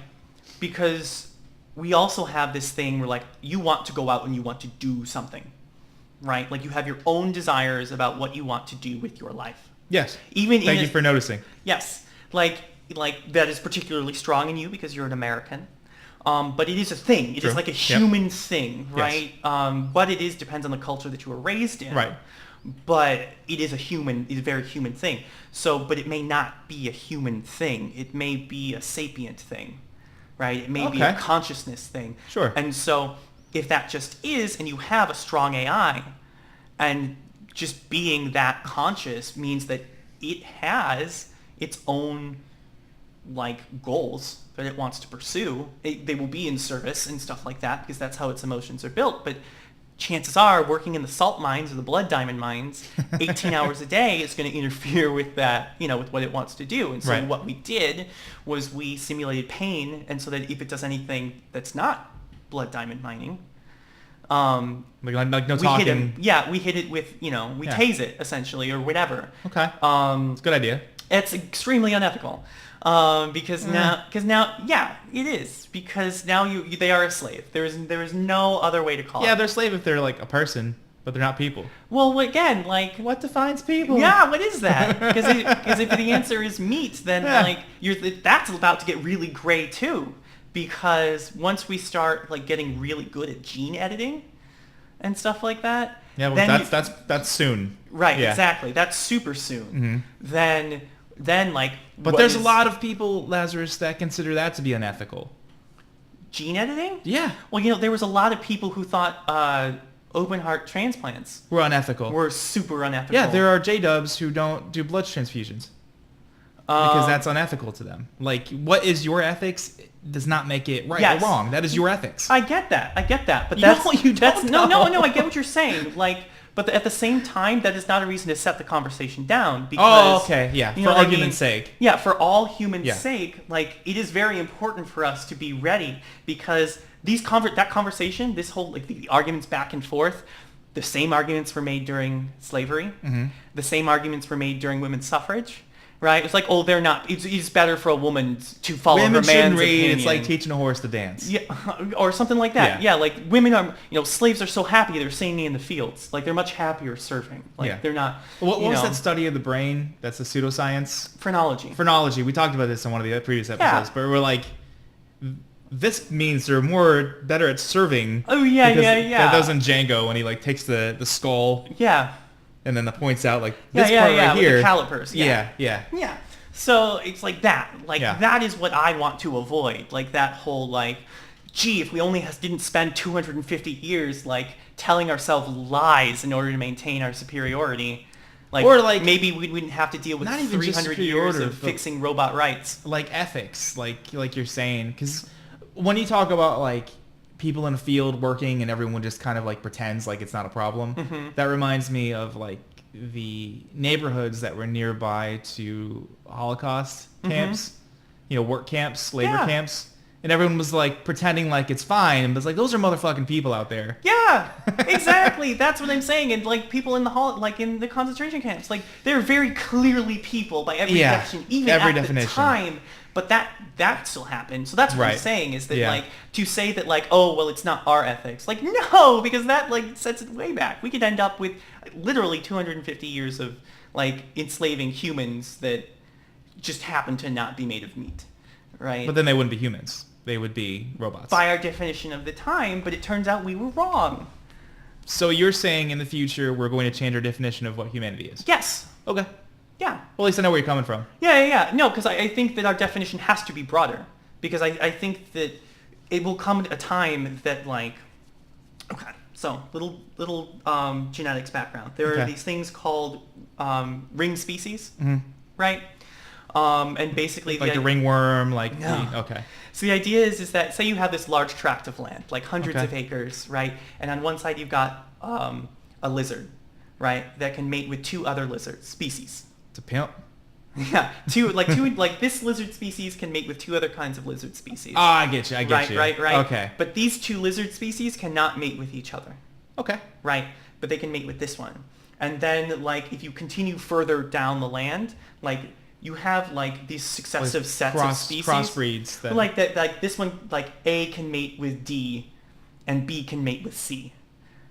Speaker 1: because we also have this thing where like you want to go out and you want to do something, right? Like you have your own desires about what you want to do with your life.
Speaker 2: Yes.
Speaker 1: Thank
Speaker 2: you for noticing.
Speaker 1: Yes. Like that is particularly strong in you because you're an American. But it is a thing. It is like a human thing, right? Yes. What it is depends on the culture that you were raised in.
Speaker 2: Right.
Speaker 1: But it is a very human thing. So, but it may not be a human thing. It may be a sapient thing, right? It may be a consciousness thing.
Speaker 2: Sure.
Speaker 1: And so if that just is, and you have a strong AI, and just being that conscious means that it has its own like goals that it wants to pursue. They will be in service and stuff like that because that's how its emotions are built. But chances are working in the salt mines or the blood diamond mines 18 hours a day is going to interfere with that, with what it wants to do. And so what we did was we simulated pain, and so that if it does anything that's not blood diamond mining,
Speaker 2: like no
Speaker 1: we
Speaker 2: talking.
Speaker 1: hit it. We hit it with, we tase it essentially or whatever.
Speaker 2: Okay. It's a good idea.
Speaker 1: It's extremely unethical. Because now, it is because now they are a slave. There is no other way to call it.
Speaker 2: Yeah, they're a slave if they're like a person, but they're not people.
Speaker 1: Well, again, like
Speaker 2: what defines people?
Speaker 1: Yeah, what is that? Because if the answer is meat, then that's about to get really gray too. Because once we start like getting really good at gene editing and stuff like that,
Speaker 2: yeah, well, that's soon.
Speaker 1: Right,
Speaker 2: yeah.
Speaker 1: Exactly. That's super soon. Mm-hmm. Then like.
Speaker 2: But there's a lot of people, Lazarus, that consider that to be unethical.
Speaker 1: Gene editing?
Speaker 2: Yeah.
Speaker 1: Well, there was a lot of people who thought open heart transplants
Speaker 2: were unethical.
Speaker 1: Were super unethical.
Speaker 2: Yeah, there are J-dubs who don't do blood transfusions. Because that's unethical to them. Like, what is your ethics does not make it right or wrong. That is your ethics.
Speaker 1: I get that. But
Speaker 2: you don't
Speaker 1: no. I get what you're saying. Like, but at the same time, that is not a reason to set the conversation down. Because,
Speaker 2: okay, yeah. For
Speaker 1: argument's
Speaker 2: argument's sake.
Speaker 1: Yeah, for all humans' sake, like, it is very important for us to be ready because that conversation, this whole, like, the arguments back and forth, the same arguments were made during slavery.
Speaker 2: Mm-hmm.
Speaker 1: The same arguments were made during women's suffrage. Right? It's like, oh, they're not. It's better for a woman to follow her man's opinion.
Speaker 2: It's like teaching a horse to dance.
Speaker 1: Yeah, or something like that. Yeah, like women are, slaves are so happy they're singing in the fields. Like they're much happier serving. Like they're not.
Speaker 2: What was that study of the brain? That's a pseudoscience.
Speaker 1: Phrenology.
Speaker 2: We talked about this in one of the previous episodes, but we're like, this means they're better at serving.
Speaker 1: Oh yeah.
Speaker 2: That was in Django when he like takes the skull.
Speaker 1: Yeah.
Speaker 2: And then the points out like this part right here.
Speaker 1: With the calipers.
Speaker 2: Yeah.
Speaker 1: So it's like that. Like that is what I want to avoid. Like that whole like, gee, if we only didn't spend 250 years like telling ourselves lies in order to maintain our superiority. Or like maybe we wouldn't have to deal with 300 years of fixing robot rights.
Speaker 2: Like ethics, like you're saying, because when you talk about like people in a field working and everyone just kind of like pretends like it's not a problem.
Speaker 1: Mm-hmm.
Speaker 2: That reminds me of like the neighborhoods that were nearby to Holocaust camps, work camps, labor camps. And everyone was like pretending like it's fine. And was like, those are motherfucking people out there.
Speaker 1: Yeah, exactly. That's what I'm saying. And like people in the concentration camps, like they're very clearly people by every definition, even at the time. But that still happened. So that's what I'm saying is that like to say that like, oh, well, it's not our ethics. Like, no, because that like sets it way back. We could end up with literally 250 years of like enslaving humans that just happen to not be made of meat. Right?
Speaker 2: But then they wouldn't be humans. They would be robots.
Speaker 1: By our definition of the time, but it turns out we were wrong.
Speaker 2: So you're saying in the future we're going to change our definition of what humanity is?
Speaker 1: Yes.
Speaker 2: Okay.
Speaker 1: Yeah.
Speaker 2: Well, at least I know where you're coming from.
Speaker 1: Yeah. No, because I think that our definition has to be broader. Because I think that it will come at a time that like... Okay, so little genetics background. There are these things called ring species, right? And basically...
Speaker 2: Like the ringworm, like...
Speaker 1: No.
Speaker 2: Okay.
Speaker 1: So the idea is that, say you have this large tract of land, like hundreds of acres, right? And on one side you've got a lizard, right? That can mate with two other lizard species.
Speaker 2: It's a pimp.
Speaker 1: Yeah, like this lizard species can mate with two other kinds of lizard species.
Speaker 2: Oh, I get you.
Speaker 1: Right.
Speaker 2: Okay.
Speaker 1: But these two lizard species cannot mate with each other.
Speaker 2: Okay.
Speaker 1: Right, but they can mate with this one. And then, like, if you continue further down the land, like, you have, like, these successive sets of species.
Speaker 2: Crossbreeds. That...
Speaker 1: Like, like, this one, like, A can mate with D, and B can mate with C.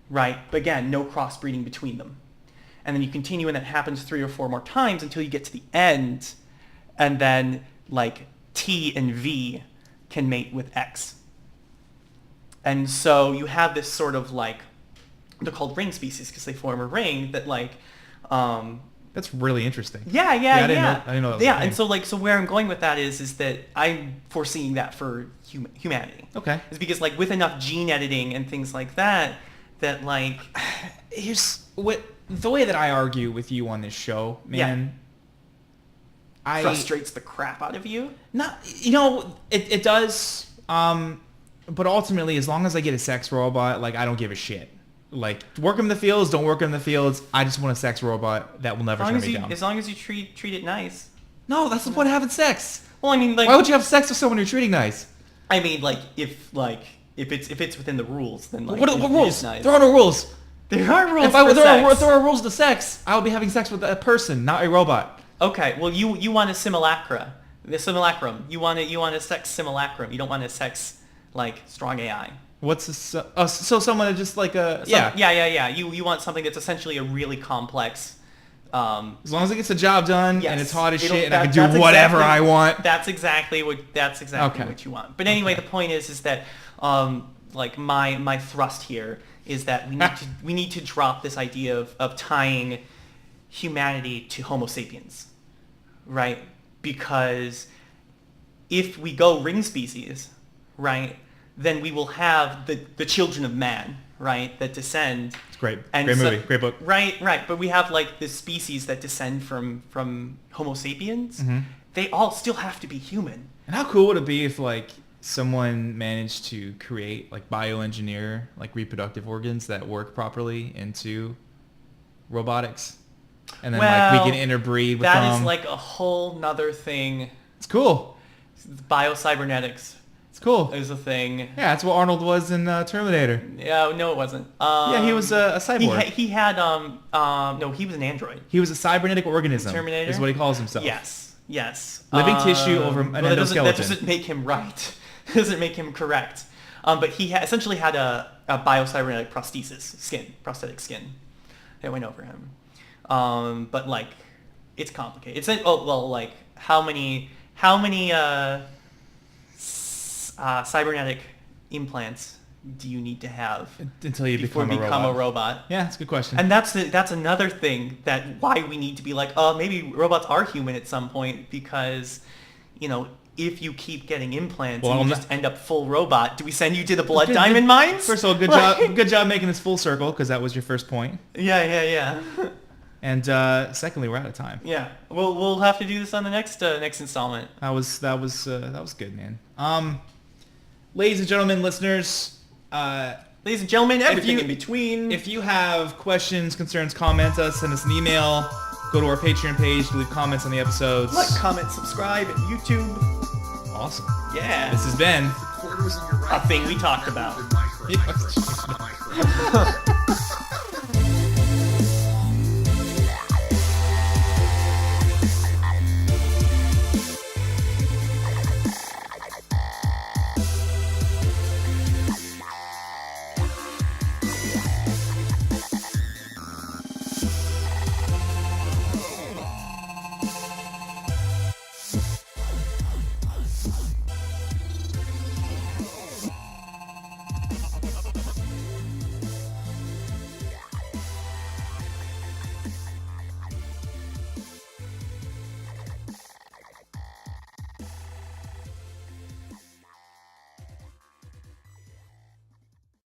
Speaker 1: Right? But again, no crossbreeding between them. And then you continue, and that happens 3 or 4 more times until you get to the end, and then, like, T and V can mate with X. And so you have this sort of, like, they're called ring species because they form a ring that, like...
Speaker 2: That's really interesting.
Speaker 1: Yeah.
Speaker 2: I didn't know that was a thing.
Speaker 1: And so, like, so where I'm going with that is that I'm foreseeing that for humanity.
Speaker 2: Okay.
Speaker 1: It's because, like, with enough gene editing and things like that, like...
Speaker 2: Here's what... The way that I argue with you on this show, man...
Speaker 1: Yeah. Frustrates the crap out of you?
Speaker 2: Not, it does, but ultimately, as long as I get a sex robot, like, I don't give a shit. Like, work in the fields, don't work in the fields. I just want a sex robot that will never turn me down.
Speaker 1: As long as you treat it nice.
Speaker 2: No, that's the point of having sex.
Speaker 1: Well, I mean, like...
Speaker 2: Why would you have sex with someone you're treating nice?
Speaker 1: I mean, like, if it's within the rules, then, like...
Speaker 2: What rules?
Speaker 1: Nice.
Speaker 2: There are no rules.
Speaker 1: There are rules
Speaker 2: If there are rules to sex, I will be having sex with a person, not a robot.
Speaker 1: Okay, well, you want a simulacrum. You want a sex simulacrum. You don't want a sex, like, strong AI.
Speaker 2: What's this? So someone that just like a...
Speaker 1: Yeah. You want something that's essentially a really complex...
Speaker 2: as long as it gets the job done, and it's hot as shit, and I can do whatever I want.
Speaker 1: That's exactly what you want. But anyway, the point is that, like, my thrust here is that we need to drop this idea of tying humanity to Homo sapiens, right? Because if we go ring species, right, then we will have the children of man, right, that descend.
Speaker 2: It's great. Great movie. Great book.
Speaker 1: Right. But we have, like, this species that descend from Homo sapiens they all still have to be human.
Speaker 2: And how cool would it be if like someone managed to create like bioengineer like reproductive organs that work properly into robotics, and then like we can interbreed with them.
Speaker 1: That is like a whole nother thing.
Speaker 2: It's cool.
Speaker 1: Biocybernetics.
Speaker 2: It's cool.
Speaker 1: Is a thing.
Speaker 2: Yeah, that's what Arnold was in Terminator.
Speaker 1: Yeah, no, it wasn't.
Speaker 2: Yeah, he was a cyborg.
Speaker 1: He had no, he was an android.
Speaker 2: He was a cybernetic organism.
Speaker 1: Terminator
Speaker 2: is what he calls himself.
Speaker 1: Yes.
Speaker 2: Living tissue over an endoskeleton.
Speaker 1: That doesn't make him right. Doesn't make him correct. But he essentially had a biocybernetic prosthetic skin that went over him. But like, it's complicated. It's like how many cybernetic implants do you need to have
Speaker 2: until you
Speaker 1: become a robot?
Speaker 2: Yeah, that's a good question.
Speaker 1: And that's another thing that why we need to be like, maybe robots are human at some point, because, you know, if you keep getting implants and you just end up full robot, do we send you to the blood diamond mines?
Speaker 2: First of all, good job making this full circle, because that was your first point.
Speaker 1: Yeah.
Speaker 2: And secondly, we're out of time.
Speaker 1: Yeah, we'll have to do this on the next installment.
Speaker 2: That was good, man. Ladies and gentlemen, listeners,
Speaker 1: ladies and gentlemen, everything in between.
Speaker 2: If you have questions, concerns, comments, send us an email. Go to our Patreon page to leave comments on the episodes.
Speaker 1: Like, comment, subscribe at YouTube.
Speaker 2: Awesome.
Speaker 1: Yeah.
Speaker 2: This has been
Speaker 1: a thing we talked about.